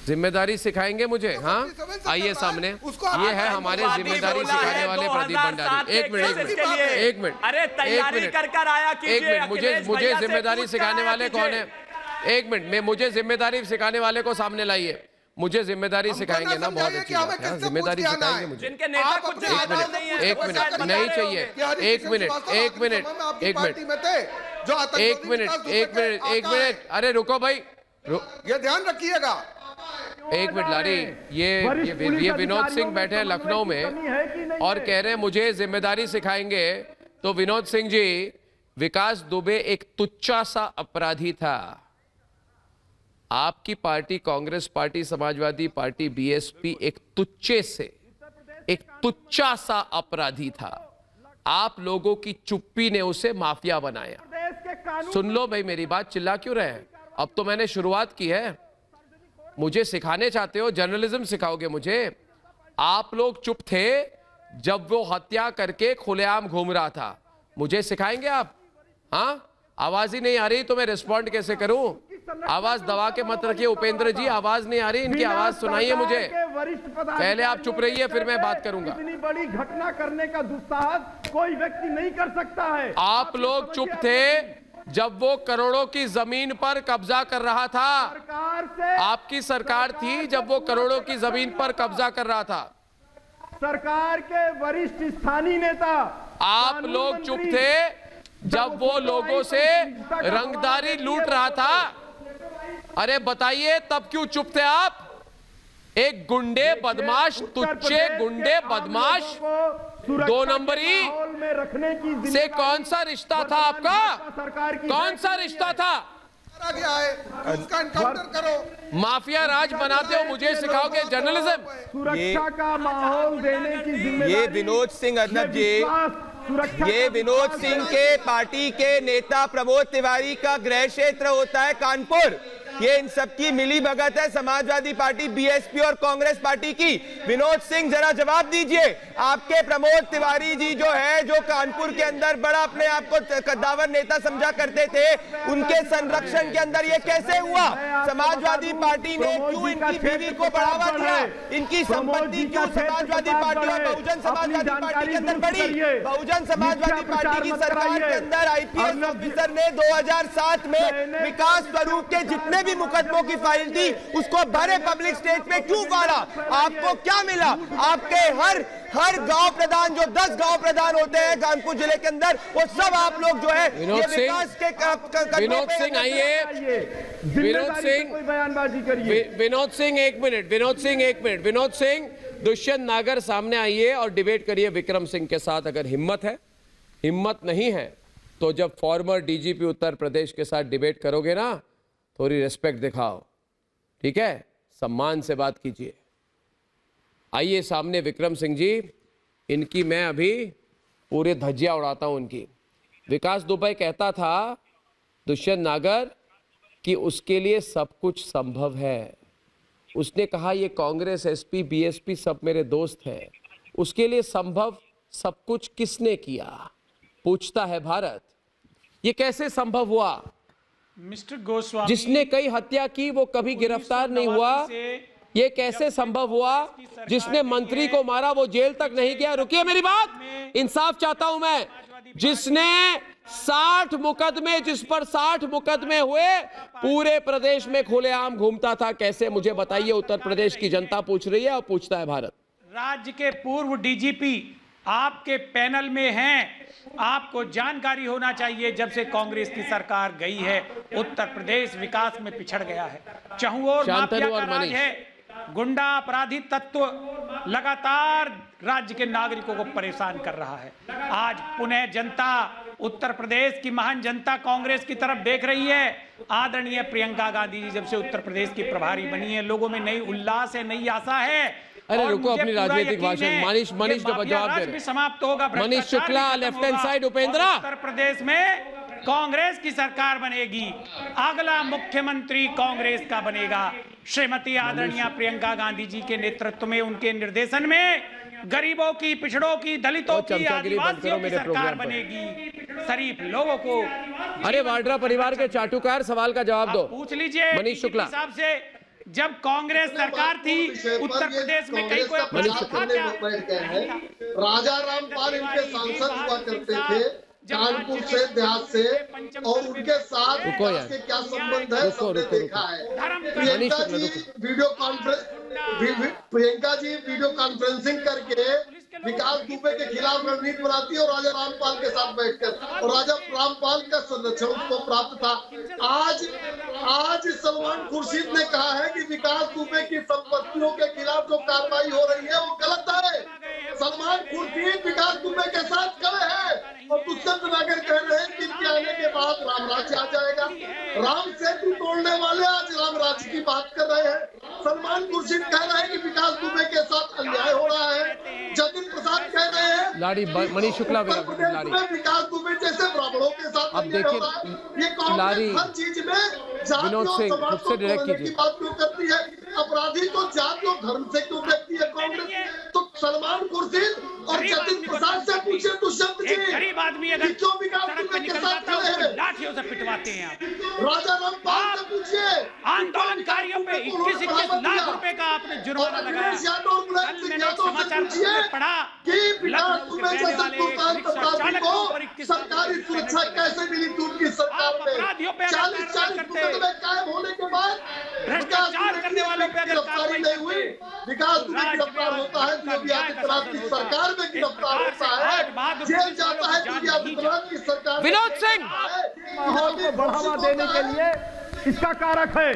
जिम्मेदारी सिखाएंगे मुझे। हाँ आइए सामने, ये है हमारे जिम्मेदारी सिखाने वाले प्रदीप भंडारी। एक मिनट अरे तैयारी कर आया कीजिए। मुझे जिम्मेदारी सिखाने वाले कौन है? एक मिनट, मुझे जिम्मेदारी सिखाने वाले को सामने लाइए। मुझे जिम्मेदारी सिखाएंगे ना, बहुत अच्छी बात है। जिम्मेदारी सिखाएंगे मुझे। जिनके नेता कुछ एक मिनट नहीं चाहिए। एक मिनट अरे रुको भाई, ये ध्यान रखिएगा। एक मिनट लारी, ये विनोद सिंह बैठे हैं लखनऊ में और कह रहे हैं मुझे जिम्मेदारी सिखाएंगे। तो विनोद सिंह जी, विकास दुबे एक तुच्चा सा अपराधी था। आपकी party Congress party, Samajwadi party, BSP एक तुच्चा सा अपराधी था। आप लोगों की चुप्पी ने उसे माफिया बनाया। सुन लो भाई मेरी बात, चिल्ला क्यों रहे हैं? अब तो मैंने शुरुआत की है। मुझे सिखाने चाहते हो, जर्नलिज्म सिखाओगे मुझे? आप लोग चुप थे जब वो हत्या करके खुलेआम घूम रहा था। मुझे सिखाएंगे आप? हाँ, आवाज ही नहीं आ रही तो मैं रिस्पॉन्ड कैसे करूं? आवाज दबा के मत रखिए उपेंद्र जी, आवाज नहीं आ रही, इनकी आवाज सुनाइए मुझे। पहले आप चुप रहिए, फिर मैं बात करूंगा। इतनी बड़ी घटना करने का दुस्साहस कोई व्यक्ति नहीं कर सकता है। आप लोग चुप थे जब वो करोड़ों की जमीन पर कब्जा कर रहा था। सरकार से, आपकी सरकार थी जब वो करोड़ों की जमीन पर कब्जा कर रहा था। सरकार के वरिष्ठ स्थानीय नेता, आप लोग चुप थे जब वो लोगों से रंगदारी लूट रहा था। अरे बताइए तब क्यों चुप थे आप? एक गुंडे बदमाश, तुच्छे गुंडे बदमाश, 2 नंबरी में रखने की से कौन सा रिश्ता था आपका? सरकार की कौन सा रिश्ता था? गया है, उसका एनकाउंटर करो। माफिया राज बनाते हो, मुझे सिखाओगे जर्नलिज्म? सुरक्षा का माहौल देने की जिम्मेदारी ये विनोद सिंह अर्नब जी, ये विनोद सिंह के पार्टी के नेता प्रमोद तिवारी का गृह क्षेत्र होता है कानपुर। ये इन सबकी मिली भगत है, समाजवादी पार्टी, बीएसपी और कांग्रेस पार्टी की। विनोद सिंह जरा जवाब दीजिए, आपके प्रमोद तिवारी जी जो है, जो कानपुर के अंदर बड़ा अपने आप को कद्दावर नेता समझा करते थे, उनके संरक्षण के अंदर ये कैसे हुआ? समाजवादी पार्टी ने क्यों इनकी बीवी को बढ़ावा दिया? इनकी संपत्ति क्यों समाजवादी पार्टी और बहुजन समाजवादी पार्टी के अंदर बढ़ी? बहुजन समाजवादी पार्टी की सरकार के अंदर आईपीएस ऑफिसर ने 2007 में विकास स्वरूप के जितने भी मुकदमों की फाइल थी उसको भरे पब्लिक स्टेज पे क्यों फाड़ा? आपको क्या मिला? आपके हर गांव प्रधान, जो 10 गांव प्रधान होते हैं कानपुर जिले के अंदर, वो सब आप लोग जो है विनोद सिंह आइए, विनोद सिंह बयानबाजी करिए। विनोद सिंह एक मिनट, विनोद सिंह दुष्यंत नागर सामने आइए और डिबेट करिए विक्रम सिंह के साथ, अगर हिम्मत है। हिम्मत नहीं है तो जब फॉर्मर डीजीपी उत्तर प्रदेश के साथ डिबेट करोगे ना, थोड़ी रिस्पेक्ट दिखाओ, ठीक है? सम्मान से बात कीजिए। आइए सामने विक्रम सिंह जी, इनकी मैं अभी पूरे धज्जियां उड़ाता हूं इनकी। विकास दुबे कहता था दुष्यंत नागर कि उसके लिए सब कुछ संभव है। उसने कहा ये कांग्रेस, एसपी, बीएसपी सब मेरे दोस्त हैं। उसके लिए संभव सब कुछ किसने किया? पूछता है भारत। ये कैसे संभव हुआ? मिस्टर गोस्वामी, जिसने कई हत्या की वो कभी गिरफ्तार नहीं हुआ। ये कैसे संभव हुआ? जिसने मंत्री को मारा वो जेल तक नहीं गया। रुकिए मेरी बात, इंसाफ चाहता हूं मैं। जिसने 60 मुकदमे, जिस पर 60 मुकदमे हुए, पूरे प्रदेश में खुलेआम घूमता था। कैसे, मुझे बताइए। उत्तर प्रदेश की जनता पूछ रही है और पूछता है भारत। राज्य के पूर्व डीजीपी आपके पैनल में हैं। आपको जानकारी होना चाहिए, जब से कांग्रेस की सरकार गई है उत्तर प्रदेश विकास में पिछड़ गया है। चहुओर माफिया का राज है, गुंडा अपराधी तत्व लगातार राज्य के नागरिकों को परेशान कर रहा है। आज पुनः जनता, उत्तर प्रदेश की महान जनता कांग्रेस की तरफ देख रही है। आदरणीय प्रियंका गांधी जी जब से उत्तर प्रदेश की प्रभारी बनी है, लोगों में नई उल्लास है, नई आशा है। अरे रुको, अपनी राजनीतिक भाषण मनीष का जवाब दे रहे। समाप्त होगा। Manish Shukla, left hand side, Upendra. Uttar Pradesh में कांग्रेस की सरकार बनेगी, अगला मुख्यमंत्री कांग्रेस का बनेगा। श्रीमती आदरणीय प्रियंका गांधी जी के नेतृत्व में, उनके निर्देशन में गरीबों की, पिछड़ों की, दलितों की, आदिवासियों की सरकार बनेगी। शरीफ लोगों को। अरे वाड्रा परिवार के चाटुकार, सवाल का जवाब दो। पूछ लीजिए मनीष शुक्ला हिसाब से, जब कांग्रेस सरकार थी उत्तर प्रदेश में कहीं कोई राजा रामपाल इनके सांसद हुआ करते थे कानपुर से, देहात से, और उनके साथ विकास के क्या संबंध है सबने देखा है। प्रियंका जी वीडियो कॉन्फ्रेंसिंग करके विकास दुबे के खिलाफ रणनीति बनाती है और राजा रामपाल के साथ बैठकर, और राजा रामपाल का संरक्षण उसको प्राप्त था। आज सलमान खुर्शीद ने कहा है कि विकास दुबे की संपत्तियों के खिलाफ जो कार्रवाई हो रही है वो गलत है। सलमान खुर्शीद विकास दुबे के साथ खड़े हैं और दुष्यंत नागर कह रहे हैं कि इनके आने के बाद राम राज्य आ जाएगा। राम सेतु तोड़ने वाले आज राम राज्य की बात कर रहे हैं। सलमान खुर्शीद कह रहे हैं कि विकास दुबे के साथ अन्याय हो रहा है। जतिन प्रसाद कह रहे हैं लाड़ी, मनीष शुक्ला, विकास दुबे जैसे ब्राह्मणों के साथ अब देखिए ये कांग्रेस हर चीज में विनोद सिंह खुद से डायरेक्ट कीजिए। बात क्यों करती है? अपराधी को जाति और धर्म से क्यों देखती है कांग्रेस? तो सलमान खुर्शीद और जतिन प्रसाद से पूछिए दुष्यंत जी, एक गरीब आदमी अगर क्यों विकास सड़क पे दुबे के निकल साथ जाता है खड़े उसको हैं? लाठियों से पिटवाते हैं आप। राजा रामपाल से पूछिए, आंदोलनकारियों पे 21 लाख रुपए का आपने जुर्माना लगाया। कल मैंने एक समाचार पत्र में पढ़ा कि विकास लखनऊ के दुबे रहने जैसे वाले दुकान रिक्शा अपराधी चालक को के ऊपर 21 सरकारी सुरक्षा कैसे मिली थी उनकी सरकार आप में? अपराधियों पे अगर 40 कार्रवाई करते, मुकदमे कायम होने के बाद भ्रष्टाचार करने वालों पे अगर गिरफ्तारी कार्रवाई नहीं हुई, करते, विकास तो दुबे राज्य गिरफ्तार में होता है, योगी आदित्यनाथ की सरकार में गिरफ्तार होता है, जेल जाता है योगी आदित्यनाथ की सरकार। विनोद सिंह, माहौल को बढ़ावा देने के लिए इसका कारक है।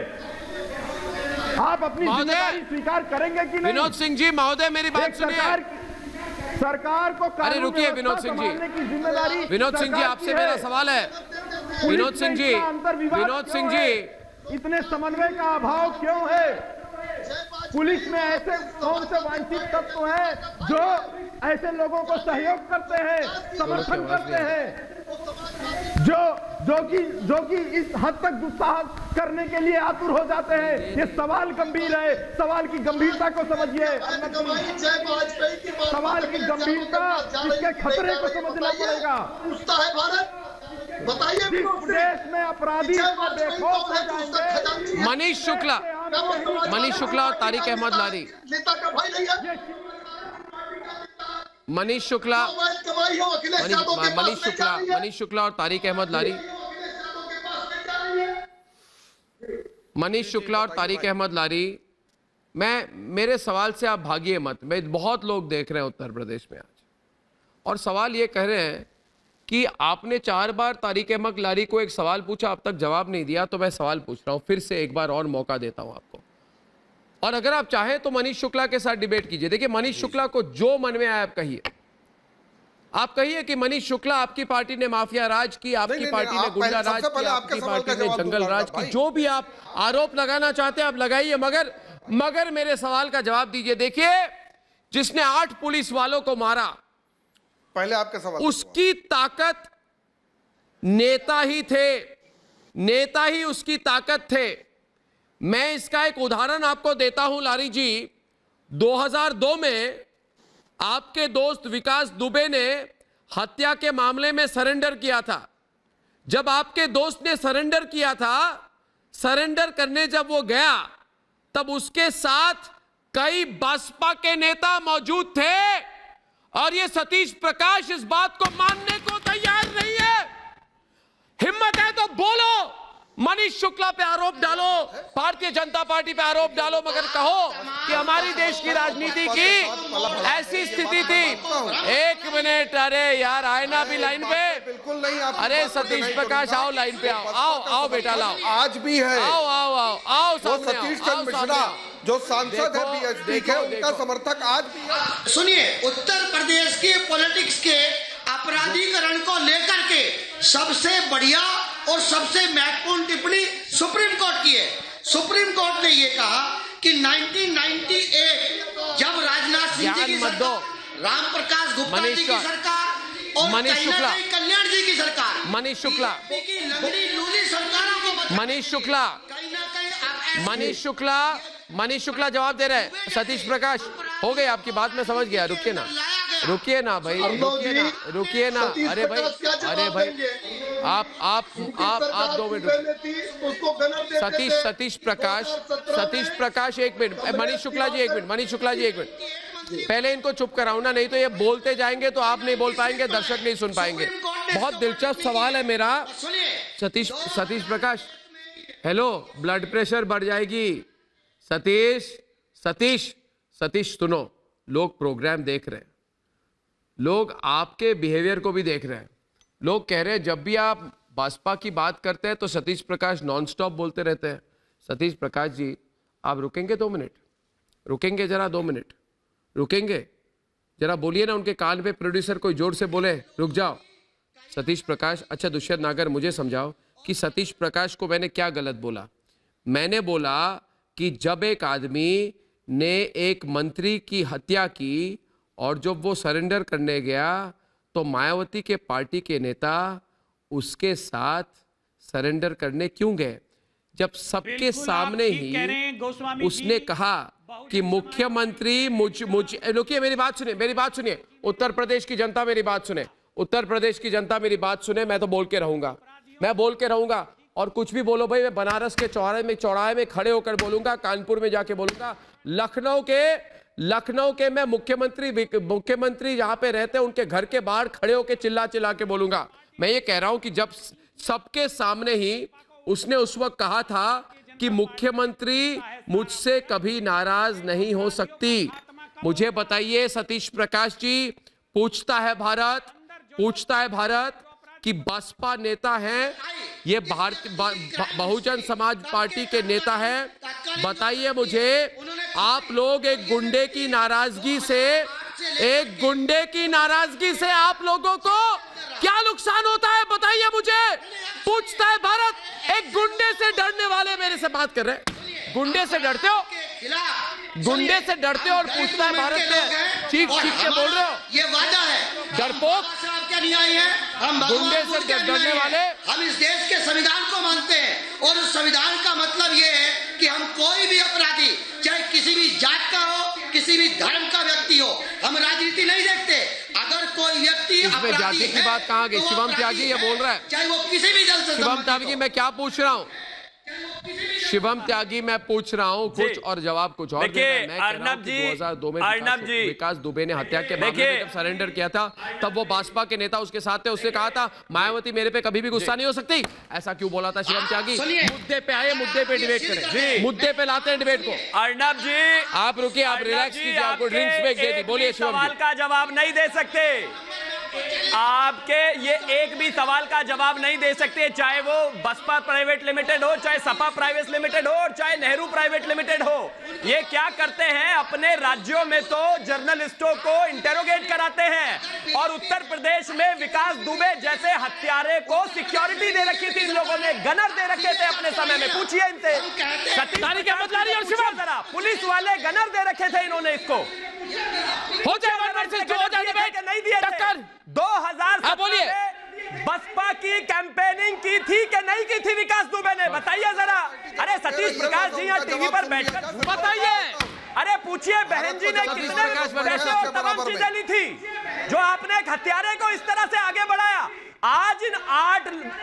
आप अपनी जिम्मेदारी स्वीकार करेंगे कि नहीं? विनोद सिंह जी महोदय मेरी बात एक सुनिए। सरकार को अरे रुकिए विनोद सिंह जी, जिम्मेदारी विनोद सिंह जी आपसे मेरा सवाल है। विनोद सिंह जी, विनोद सिंह जी, इतने समन्वय का अभाव क्यों है? पुलिस में ऐसे कौन से वांछित तत्व हैं जो ऐसे लोगों को सहयोग करते हैं, समर्थन करते हैं, जो कि इस हद तक दुस्साहस करने के लिए आतुर हो जाते हैं? ये सवाल गंभीर है, सवाल की गंभीरता को समझिए। सवाल की गंभीरता, इसके खतरे को समझना पड़ेगा। पूछता है भारत, बताइए जिस प्रदेश में अपराधी को बेखौफ हो जाएंगे। मनीष शुक्ला और तारिक अहमद लारी, नेता का भाई नहीं है, मनीष शुक्ला और तारिक अहमद लारी, मनीष शुक्ला और तारिक अहमद लारी, मेरे सवाल से आप भागिए मत। मैं बहुत लोग देख रहे हैं उत्तर प्रदेश में आज, और सवाल ये कह रहे हैं कि आपने 4 बार तारिक अहमद लारी को एक सवाल पूछा, अब तक जवाब नहीं दिया, तो मैं सवाल पूछ रहा हूं, फिर से एक बार और मौका देता हूं आपको। और अगर आप चाहें तो मनीष शुक्ला के साथ डिबेट कीजिए। देखिए, मनीष शुक्ला को जो मन में आए आप कहिए। आप कहिए कि मनीष शुक्ला, आपकी पार्टी ने माफिया राज की, आपकी पार्टी ने गुंडा राज की, आपकी पार्टी ने जंगल राज की, जो भी आप आरोप लगाना चाहते हैं आप लगाइए, मगर मेरे सवाल का जवाब दीजिए। देखिए, जिसने 8 पुलिस वालों को मारा, पहले आपका सवाल, उसकी ताकत नेता ही थे, नेता ही उसकी ताकत थे। मैं इसका एक उदाहरण आपको देता हूं लारी जी। 2002 में आपके दोस्त विकास दुबे ने हत्या के मामले में सरेंडर किया था। जब आपके दोस्त ने सरेंडर किया था, सरेंडर करने जब वो गया, तब उसके साथ कई बसपा के नेता मौजूद थे, और ये सतीश प्रकाश इस बात को मानने को तैयार नहीं है। हिम्मत है तो बोलो, मनीष शुक्ला पे आरोप डालो, भारतीय जनता पार्टी पे आरोप डालो, मगर कहो कि हमारी देश की राजनीति की ऐसी स्थिति थी। 1 मिनट, अरे यार आए ना भी लाइन पे। बिल्कुल नहीं, अरे सतीश प्रकाश आओ लाइन पे, आओ बेटा, लाओ, आज भी है, आओ सतीश चंद्र मिश्रा जो सांसद है बीएसपी के, उनका समर्थक आज भी है। सुनिए, उत्तर प्रदेश के पॉलिटिक्स के अपराधीकरण को लेकर के सबसे बढ़िया और सबसे महत्वपूर्ण टिप्पणी सुप्रीम कोर्ट की है। सुप्रीम कोर्ट ने ये कहा कि 1998 जब राजनाथ सिंह जी की सरकार, राम प्रकाश गुप्ता जी की सरकार और मनीष शुक्ला, कल्याण जी की सरकार, मनीष शुक्ला, सरकारों को मनीष शुक्ला, कहीं ना कहीं मनीष शुक्ला जवाब दे रहे हैं। सतीश प्रकाश, हो गई आपकी बात, मैं समझ गया। रुकिए ना भाई, रुकिए ना। अरे भाई आप 2 मिनट रुकिए। सतीश प्रकाश 1 मिनट। मनीष शुक्ला जी 1 मिनट। पहले इनको चुप कराओ ना, नहीं तो ये बोलते जाएंगे तो आप नहीं बोल पाएंगे, दर्शक नहीं सुन पाएंगे। बहुत दिलचस्प सवाल है मेरा। सतीश प्रकाश, हेलो, ब्लड प्रेशर बढ़ जाएगी। सतीश सुनो, लोग प्रोग्राम देख रहे हैं, लोग आपके बिहेवियर को भी देख रहे हैं। लोग कह रहे हैं जब भी आप बसपा की बात करते हैं तो सतीश प्रकाश नॉनस्टॉप बोलते रहते हैं। सतीश प्रकाश जी, आप रुकेंगे 2 मिनट? रुकेंगे जरा 2 मिनट? रुकेंगे जरा? बोलिए ना उनके कान पे, प्रोड्यूसर कोई जोर से बोले रुक जाओ। सतीश प्रकाश, अच्छा दुष्यंत नागर मुझे समझाओ कि सतीश प्रकाश को मैंने क्या गलत बोला? मैंने बोला कि जब एक आदमी ने एक मंत्री की हत्या की और जब वो सरेंडर करने गया तो मायावती के पार्टी के नेता उसके साथ सरेंडर करने क्यों गए? जब सबके सामने ही उसने कहा कि मुख्यमंत्री रुकिए, मेरी बात सुनिए, उत्तर प्रदेश की जनता मेरी बात सुने, उत्तर प्रदेश की जनता मेरी बात सुने। मैं तो बोल के रहूंगा, और कुछ भी बोलो भाई, मैं बनारस के चौराहे में खड़े होकर बोलूंगा, कानपुर में जाके बोलूंगा, लखनऊ के मैं मुख्यमंत्री जहां पे रहते हैं उनके घर के बाहर खड़े होकर चिल्ला के बोलूंगा। मैं ये कह रहा हूं कि जब सबके सामने ही उसने उस वक्त कहा था कि मुख्यमंत्री मुझसे कभी नाराज नहीं हो सकती। मुझे बताइए सतीश प्रकाश जी, पूछता है भारत कि बसपा नेता हैं, ये बहुजन समाज पार्टी के नेता हैं, बताइए मुझे, आप लोग एक गुंडे की नाराजगी से आप लोगों को क्या नुकसान होता है, बताइए मुझे। पूछता है भारत, एक गुंडे से डरने वाले मेरे से बात कर रहे हैं, गुंडे से डरते हो और पूछता है भारत में चीख के बोल रहे हो, ये वादा है डरपोक, क्या न्याय है? हम गुंडे से डरने वाले, हम इस देश के संविधान को मानते हैं और उस संविधान का मतलब ये है कि हम कोई भी अपराधी, चाहे किसी भी जात का हो, किसी भी धर्म का व्यक्ति हो, हम राजनीति नहीं देखते। अगर कोई व्यक्ति इसमें जाति की बात कहाँ गई? शिवम त्यागी ये बोल रहा है, चाहे वो किसी भी दल से, शिवम त्यागी मैं क्या पूछ रहा हूँ, शिवम त्यागी मैं पूछ रहा हूँ कुछ और जवाब कुछ और दे रहा है। मैं कह रहा हूं कि 2002 में विकास दुबे ने हत्या के मामले में जब सरेंडर किया था, तब वो भाजपा के नेता उसके साथ थे, उसने कहा था मायावती मेरे पे कभी भी गुस्सा नहीं हो सकती। ऐसा क्यों बोला था शिवम त्यागी? मुद्दे पे आए, मुद्दे पे डिबेट करें, मुद्दे पे लाते हैं डिबेट को। अर्नब जी आप रुकिए, आप रिलैक्स कीजिए, आपको ड्रिंक्स ब्रेक दे दी, बोलिए शिवम। सवाल का जवाब नहीं दे सकते, आपके ये एक भी सवाल का जवाब नहीं दे सकते, चाहे वो बसपा प्राइवेट लिमिटेड हो, चाहे सपा प्राइवेट लिमिटेड हो, और चाहे नेहरू प्राइवेट लिमिटेड हो। ये क्या करते हैं, अपने राज्यों में तो जर्नलिस्टों को इंटेरोगेट कराते हैं, और उत्तर प्रदेश में विकास दुबे जैसे हत्यारे को सिक्योरिटी दे रखी थी इन लोगों ने, गनर दे रखे थे अपने समय में। पूछिए इनसे, जरा पुलिस वाले गनर दे रखे थे इन्होंने, इसको हो जाए नहीं दिए टक्कर। 2017 में बसपा की कैंपेनिंग की थी कि नहीं की थी विकास दुबे ने, बताइए जरा। अरे सतीश प्रकाश जी यहाँ टीवी पर बैठकर बताइए, अरे पूछिए बहन जी ने कितने पैसे और तमाम चीजें ली थी जो आपने एक हत्यारे को इस तरह से आगे बढ़ाया। आज इन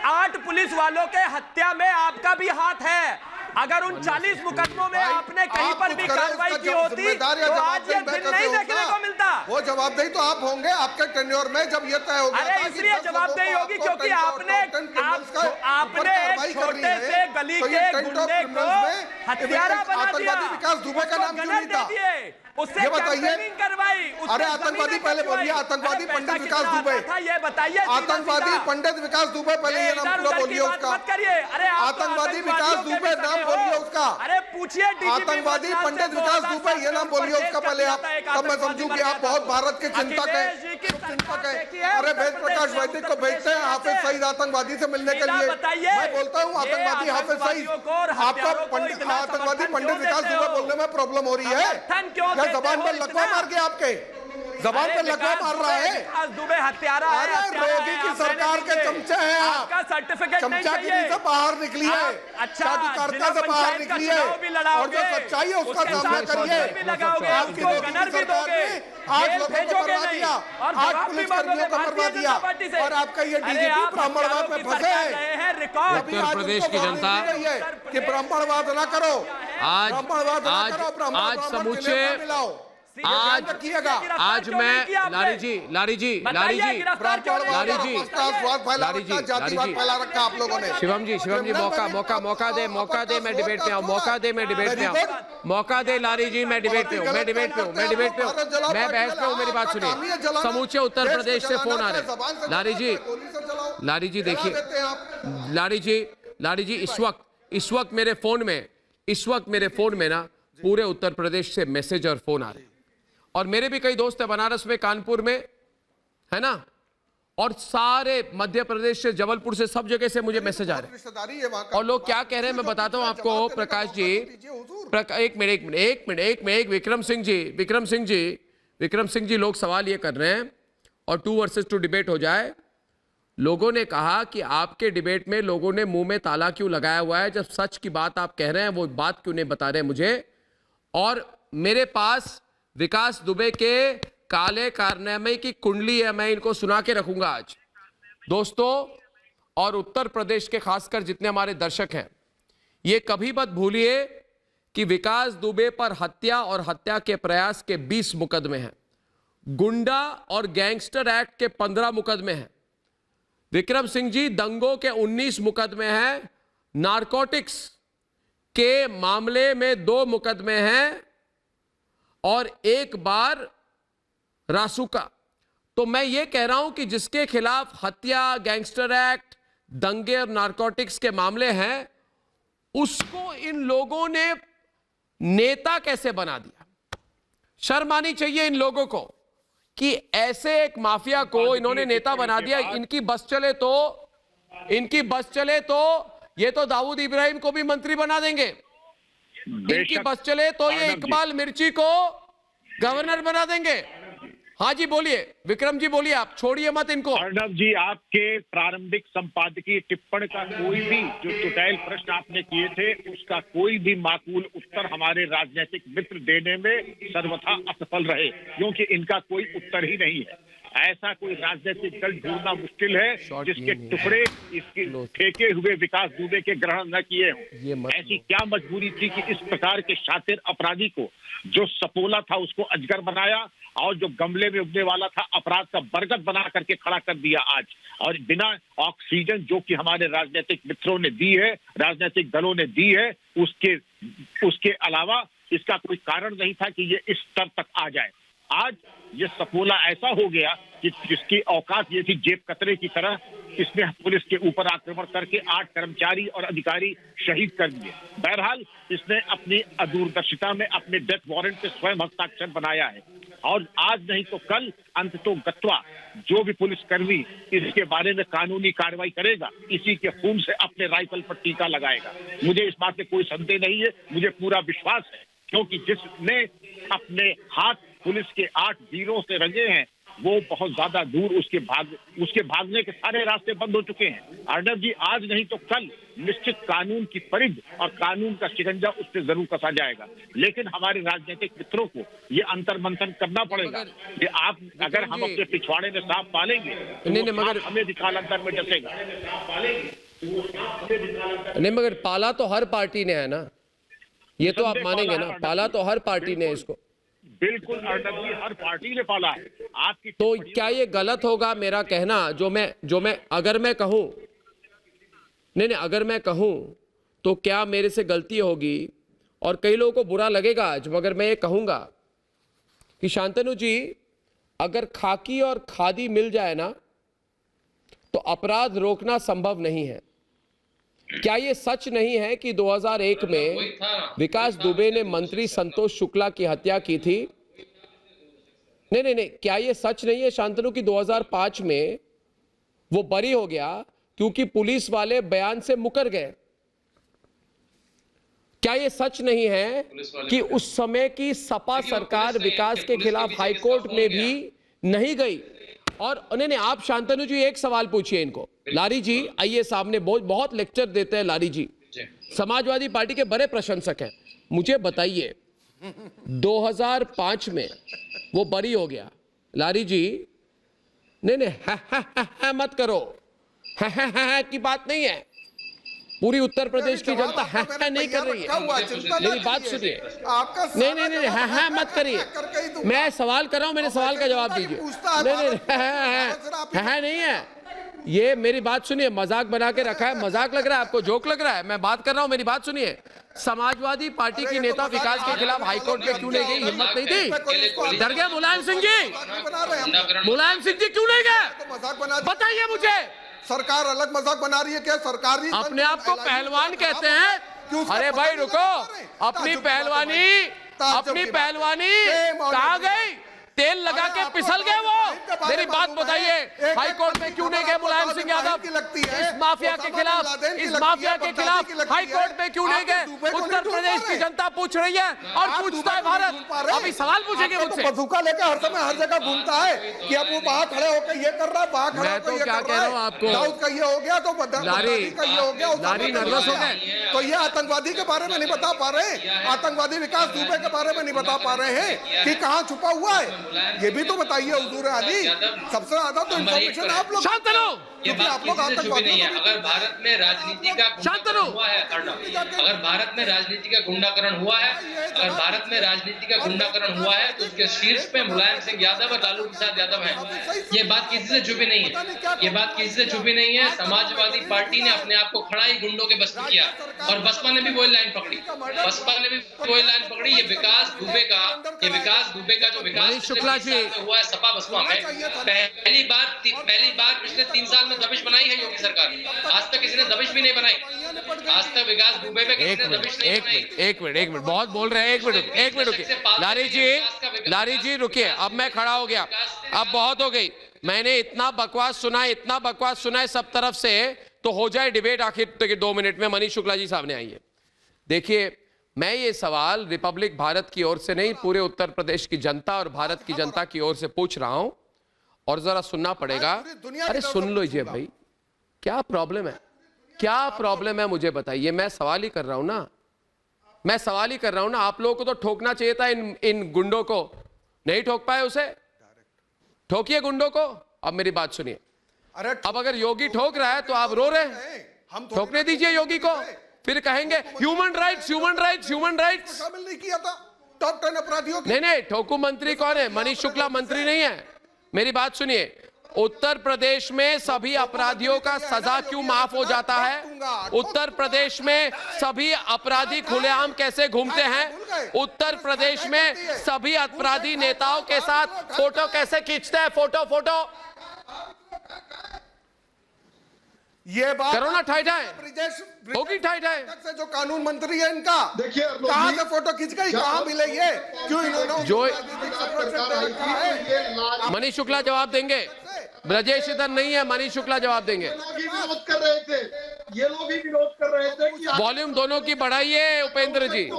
8 पुलिस वालों के हत्या में आपका भी हाथ है। अगर उन 40 मुकदमों में आपने कहीं पर भी कार्रवाई की होती तो आज ये दिन नहीं देखने को मिलता। वो जवाबदेही तो आप होंगे आपके टेन्योर में, जब ये तय हो गया। अरे इसलिए जवाबदेही होगी क्योंकि आपने एक छोटे से गली के गुंडे को हत्यारा बना दिया, विकास दुबे का नाम क्यों नहीं था? उससे कैंपेनिंग करवाई। अरे आतंकवादी पहले बोलिए, आतंकवादी पंडित विकास दुबे, ये बताइए। आतंकवादी पंडित विकास दुबे, पहले ये नाम पूरा बोलिए उसका। मत करिए, अरे आतंकवादी विकास दुबे नाम बोलिए उसका। अरे पूछिए आतंकवादी पंडित विकास दुबे, ये नाम बोलिए उसका पहले आप, तब मैं समझूं कि आप बहुत भारत के चिंतक है। अरे वेद प्रकाश वैदिक को भेजते हैं हाफिज सईद आतंकवादी से मिलने के लिए। मैं बोलता हूँ आतंकवादी हाफिज सईद, आपको आतंकवादी पंडित विकास दुबे बोलने में प्रॉब्लम हो रही है? जबान पर लकवा मार के आपके जबान पर लकवा मार रहा है। दुबे हत्यारा है, रोगी की सरकार के चमचे हैं आप। आपका सर्टिफिकेट नहीं चमचागिरी से बाहर निकलिए, साधुकारता से बाहर निकलिए, और जो सच्चाई है उसका सामना करिए। आपकी रोगी की सरकार ने 8 लोगों को मरवा दिया, 8 पुलिसकर्मियों को मरवा दिया, और आपका ये डीजीपी ब्राह्मणवाद में फंसे हैं। उत्तर प्रदेश की जनता कि ब्राह्मणवाद ना करो, आज समूचे आज मैं लारी जी फैला रखा आप लोगों ने। शिवम जी मौका दे, मैं डिबेट पे आऊं, मौका दे लारी जी, मैं डिबेट पे हूं, मैं बहस पे हूं, मेरी बात सुनिए। समूचे उत्तर प्रदेश से फोन आ रहे हैं। लारी जी देखिए, लारी जी इस वक्त मेरे फोन में ना पूरे उत्तर प्रदेश से मैसेज और फोन आ रहे हैं, और मेरे भी कई दोस्त हैं बनारस में, कानपुर में, है ना, और सारे मध्य प्रदेश से, जबलपुर से, सब जगह से मुझे मैसेज आ रहे हैं। और लोग क्या कह रहे हैं मैं बताता हूं आपको। प्रकाश जी, एक मिनट, विक्रम सिंह जी लोग सवाल ये कर रहे हैं, और 2 वर्सेस 2 डिबेट हो जाए। लोगों ने कहा कि आपके डिबेट में लोगों ने मुंह में ताला क्यों लगाया हुआ है, जब सच की बात आप कह रहे हैं वो बात क्यों नहीं बता रहे मुझे। और मेरे पास विकास दुबे के काले कारनामे की कुंडली है, मैं इनको सुना के रखूंगा आज। दोस्तों, और उत्तर प्रदेश के खासकर जितने हमारे दर्शक हैं, ये कभी मत भूलिए कि विकास दुबे पर हत्या और हत्या के प्रयास के 20 मुकदमे हैं, गुंडा और गैंगस्टर एक्ट के 15 मुकदमे हैं, विक्रम सिंह जी दंगों के 19 मुकदमे हैं, नारकोटिक्स के मामले में 2 मुकदमे हैं और 1 बार रासुका। तो मैं ये कह रहा हूं कि जिसके खिलाफ हत्या, गैंगस्टर एक्ट, दंगे और नारकोटिक्स के मामले हैं, उसको इन लोगों ने नेता कैसे बना दिया। शर्म आनी चाहिए इन लोगों को कि ऐसे एक माफिया को इन्होंने नेता बना दिया। इनकी बस चले तो ये तो दाऊद इब्राहिम को भी मंत्री बना देंगे। इनकी बस चले तो ये इकबाल मिर्ची को गवर्नर बना देंगे। हाँ जी बोलिए, विक्रम जी बोलिए, आप छोड़िए मत इनको। अर्णव जी, आपके प्रारंभिक संपादकीय टिप्पणी का कोई भी जो टुटैल प्रश्न आपने किए थे, उसका कोई भी माकूल उत्तर हमारे राजनीतिक मित्र देने में सर्वथा असफल रहे, क्योंकि इनका कोई उत्तर ही नहीं है। ऐसा कोई राजनीतिक दल ढूंढना मुश्किल है जिसके टुकड़े इसके फेंके हुए विकास दुबे के ग्रहण न किए हों। ऐसी क्या मजबूरी थी कि इस प्रकार के शातिर अपराधी को, जो सपोला था उसको अजगर बनाया और जो गमले में उगने वाला था अपराध का बरगद बना करके खड़ा कर दिया आज। और बिना ऑक्सीजन जो कि हमारे राजनीतिक मित्रों ने दी है, राजनीतिक दलों ने दी है, उसके अलावा इसका कोई कारण नहीं था कि ये इस स्तर तक आ जाए। आज ये सपोला ऐसा हो गया कि जिसकी औकात ये थी जेब कतरे की तरह, इसने पुलिस के ऊपर आक्रमण करके 8 कर्मचारी और अधिकारी शहीद कर दिए। बहरहाल इसने अपनी अदूरदर्शिता में अपने डेथ वारंट पे स्वयं हस्ताक्षर बनाया है और आज नहीं तो कल अंततो गत्वा जो भी पुलिसकर्मी इसके बारे में कानूनी कार्रवाई करेगा, इसी के खून से अपने राइफल पर टीका लगाएगा। मुझे इस बात में कोई संदेह नहीं है, मुझे पूरा विश्वास है, क्योंकि जिसने अपने हाथ पुलिस के 8 वीरों से रंगे हैं, वो बहुत ज्यादा दूर उसके भागने के सारे रास्ते बंद हो चुके हैं। अर्णव जी, आज नहीं तो कल निश्चित कानून की परिध और कानून का शिकंजा उस पर जरूर कसा जाएगा। लेकिन हमारे राजनीतिक मित्रों को ये अंतर मंथन करना पड़ेगा कि आप अगर हम अपने पिछवाड़े में सांप पालेंगे तो मगर हमें दिखाल अंतर में डसेगा। नहीं, मगर पाला तो हर पार्टी ने है ना, ये तो आप मानेंगे ना, पाला तो हर पार्टी ने इसको। बिल्कुल अर्णव जी, हर पार्टी ने पाला है। आपकी तो क्या ये गलत होगा मेरा कहना, अगर मैं कहूं तो क्या मेरे से गलती होगी? और कई लोगों को बुरा लगेगा आज, मगर मैं ये कहूंगा कि शांतनु जी, अगर खाकी और खादी मिल जाए ना तो अपराध रोकना संभव नहीं है। क्या ये सच नहीं है कि 2001 में विकास दुबे ने मंत्री संतोष शुक्ला की हत्या की थी? नहीं, क्या ये सच नहीं है शांतनु कि 2005 में वो बरी हो गया क्योंकि पुलिस वाले बयान से मुकर गए? क्या ये सच नहीं है कि उस समय की सपा सरकार विकास के खिलाफ हाईकोर्ट में भी नहीं गई? और नहीं, आप शांतनु जी एक सवाल पूछिए इनको। लारी जी आइए सामने, बहुत लेक्चर देते हैं लारी जी, समाजवादी पार्टी के बड़े प्रशंसक हैं। मुझे बताइए 2005 में वो बरी हो गया, लारी जी नहीं मत करो, की बात नहीं है। पूरी उत्तर प्रदेश की जनता है नहीं कर रही है। मेरी बात सुनिए, नहीं मत करिए, मैं सवाल कर रहा हूं, मेरे सवाल का जवाब दीजिए। नहीं है, ये मेरी बात सुनिए, मजाक बना के रखा है, मजाक लग रहा है आपको, जोक लग रहा है, मैं बात कर रहा हूं, मेरी बात सुनिए। समाजवादी पार्टी की नेता विकास के खिलाफ हाईकोर्ट में क्यों नहीं गई? हिम्मत नहीं थी? डर गया मुलायम सिंह जी? मुलायम सिंह जी क्यों नहीं गए? बताइए मुझे। सरकार अलग मजाक बना रही है क्या? सरकारी अपने आप को पहलवान कहते हैं? अरे भाई रुको, अपनी पहलवानी कहाँ गई? तेल लगा के फिसल गए वो। मेरी बात बताइए, हाईकोर्ट में क्यों नहीं गए मुलायम सिंह यादव? इस माफिया के खिलाफ हाईकोर्ट में क्यों नहीं गए? उत्तर प्रदेश की जनता जनता पूछ रही है और पूछता है भारत। अभी सवाल पूछेंगे मुझसे। बंदूका लेकर हर समय हर जगह घूमता है कि अब वो वहां खड़े होकर ये कर रहा है, वहां खड़े होकर ये क्या कर कह रहा रहा हूं है। आपको, दाऊद का ये हो गया तो बदमाशी का ये हो गया, लारी नर्वस हो गए। तो ये आतंकवादी के बारे में नहीं बता पा रहे, आतंकवादी विकास दुबे के बारे में नहीं बता पा रहे हैं कि कहाँ छुपा हुआ है, ये भी तो बताइए हुजूर आली। सबसे ज्यादा तो इन्फॉर्मेशन आप लोग, शांत रहो, क्योंकि आप लोग आतंकवादी। अगर भारत में राजनीति का गुंडाकरण हुआ है, अगर भारत में राजनीति का गुंडाकरण हुआ है, अगर भारत में राजनीति का गुंडाकरण हुआ है तो उसके शीर्ष पे मुलायम सिंह यादव और लालू प्रसाद यादव हैं। ये बात किसी से छुपी नहीं है, ये बात किसी से छुपी नहीं है। समाजवादी पार्टी ने अपने आप को खड़ा ही गुंडों के बस में किया और बसपा ने भी वही लाइन पकड़ी, बसपा ने भी वही लाइन पकड़ी। ये विकास दुबे का जो विकास शुक्ला जी हुआ है सपा बसपा में, पहली बार पिछले 3 साल में दबिश बनाई है योगी सरकार ने। आज तक किसी ने दबिश भी नहीं बनाई, आज तक विकास दुबे में किसी ने दबिश नहीं बनाई। एक मिनट बहुत बोल रहे हैं, एक मिनट रुकिए लारी जी रुकिए। अब मैं खड़ा हो गया, अब बहुत हो गई। मैंने इतना बकवास सुना है सब तरफ से, तो हो जाए डिबेट आखिर 2 मिनट में। मनीष शुक्ला जी सामने आइए। देखिए, मैं ये सवाल रिपब्लिक भारत की ओर से नहीं, पूरे उत्तर प्रदेश की जनता और भारत की जनता की ओर से पूछ रहा हूं, और जरा सुनना पड़ेगा। अरे सुन लीजिए भाई, क्या प्रॉब्लम है मुझे बताइए। मैं सवाल ही कर रहा हूं ना, आप लोगों को तो ठोकना चाहिए था इन गुंडों को, नहीं ठोक पाए उसे, ठोकिए गुंडों को। अब मेरी बात सुनिए, अब अगर योगी ठोक रहा है तो आप रो रहे हैं, ठोकने दीजिए योगी को, फिर कहेंगे ह्यूमन राइट्स। शामिल नहीं किया था टॉप 10 अपराधियों की। नहीं, ठोकू मंत्री कौन है? मनीष शुक्ला मंत्री नहीं है। मेरी बात सुनिए, उत्तर प्रदेश में सभी अपराधियों का सजा क्यों माफ हो जाता है? उत्तर प्रदेश में सभी अपराधी खुलेआम कैसे घूमते हैं? उत्तर प्रदेश में सभी अपराधी नेताओं के साथ फोटो कैसे खींचते हैं? फोटो ये बात करो ना, ठाई होगी ठाई से जो कानून मंत्री है इनका, देखिए कहां से फोटो खींच गई, कहां मिले ये, क्यों इन्होंने जो मनीष शुक्ला जवाब देंगे, ब्रजेश इधर नहीं है, मनीष शुक्ला जवाब देंगे। ये लोग भी विरोध कर रहे थे कि वॉल्यूम दोनों की बढ़ाइए उपेंद्र जी।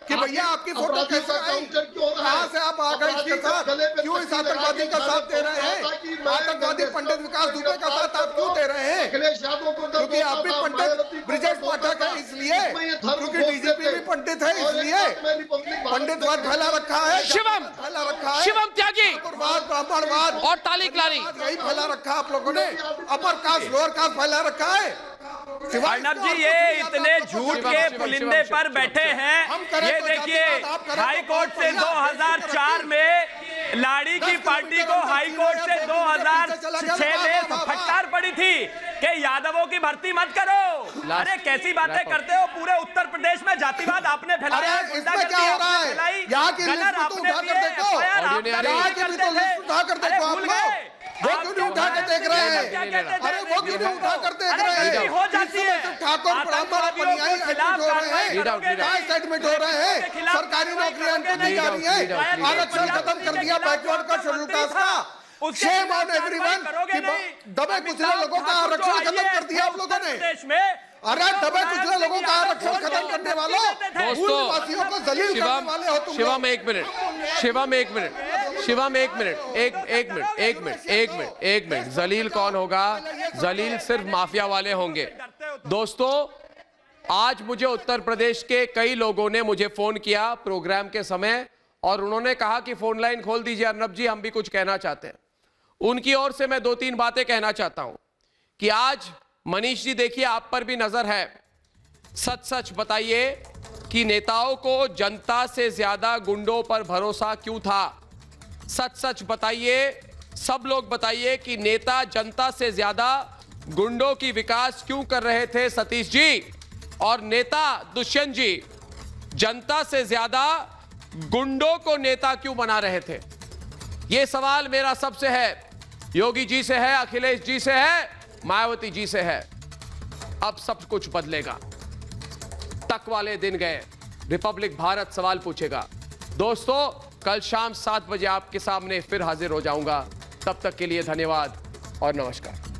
कि भैया आपकी फोटो कैसे आई, कहां से आप आ गए इसके साथ, क्यों इस आतंकवादी का साथ दे रहे हैं? आतंकवादी पंडित विकास दुबे का साथ आप क्यों दे रहे हैं? क्योंकि आप भी पंडित ब्रिजेश पाठक है इसलिए, क्योंकि डीजीपी भी पंडित है इसलिए पंडितवाद फैला रखा है, शिवम त्यागी ब्राह्मणवाद और तालिक लारी, यही फैला रखा आप लोगों ने, अपर कास्ट लोअर कास्ट फैला रखा है। अर्नब जी, ये इतने झूठ के पुलिंदे पर बैठे हैं। ये देखिए, हाई कोर्ट से 2004 में लाड़ी की पार्टी को हाई कोर्ट से 2006 में फटकार पड़ी थी कि यादवों की भर्ती मत करो। अरे कैसी बातें करते हो, पूरे उत्तर प्रदेश में जातिवाद आपने फैलाया, इसमें क्या हो रहा है? यहाँ की लिस्ट तो उठा कर देखो, यहाँ की भी तो लिस्ट उठा कर देखो आप लोग, वो क्यों नहीं उठा कर देख रहे हैं? अरे वो क्यों नहीं उठा कर देख रहे हैं? हो जाती है, ठाकुर ब्राह्मण बनियाई एडमिट हो रहे हैं, कास्ट एडमिट हो रहे हैं, सरकारी नौकरियां दी जा रही है, आरक्षण खत्म कर दिया बैकवर्ड का, शेड्यूल कास्ट का। शेम ऑन एवरीवन कि दबे कुचले लोगों का आरक्षण खत्म कर दिया आप लोगों ने। अरे दबे कुचले लोगों का आरक्षण खत्म करने वालों, मूलवासियों को जलील करने वाले हो तुम। शिवम एक मिनट, जलील कौन होगा? जलील सिर्फ माफिया वाले होंगे। दोस्तों, आज मुझे उत्तर प्रदेश के कई लोगों ने मुझे फोन किया प्रोग्राम के समय, और उन्होंने कहा कि फोन लाइन खोल दीजिए अर्नब जी, हम भी कुछ कहना चाहते हैं। उनकी ओर से मैं 2-3 बातें कहना चाहता हूं कि आज मनीष जी, देखिए आप पर भी नजर है, सच बताइए कि नेताओं को जनता से ज्यादा गुंडों पर भरोसा क्यों था? सच बताइए, सब लोग बताइए कि नेता जनता से ज्यादा गुंडों की विकास क्यों कर रहे थे सतीश जी? और नेता दुष्यंत जी जनता से ज्यादा गुंडों को नेता क्यों बना रहे थे? यह सवाल मेरा सबसे है, योगी जी से है, अखिलेश जी से है, मायावती जी से है। अब सब कुछ बदलेगा। तक वाले दिन गए, रिपब्लिक भारत सवाल पूछेगा। दोस्तों, कल शाम 7 बजे आपके सामने फिर हाजिर हो जाऊंगा। तब तक के लिए धन्यवाद और नमस्कार।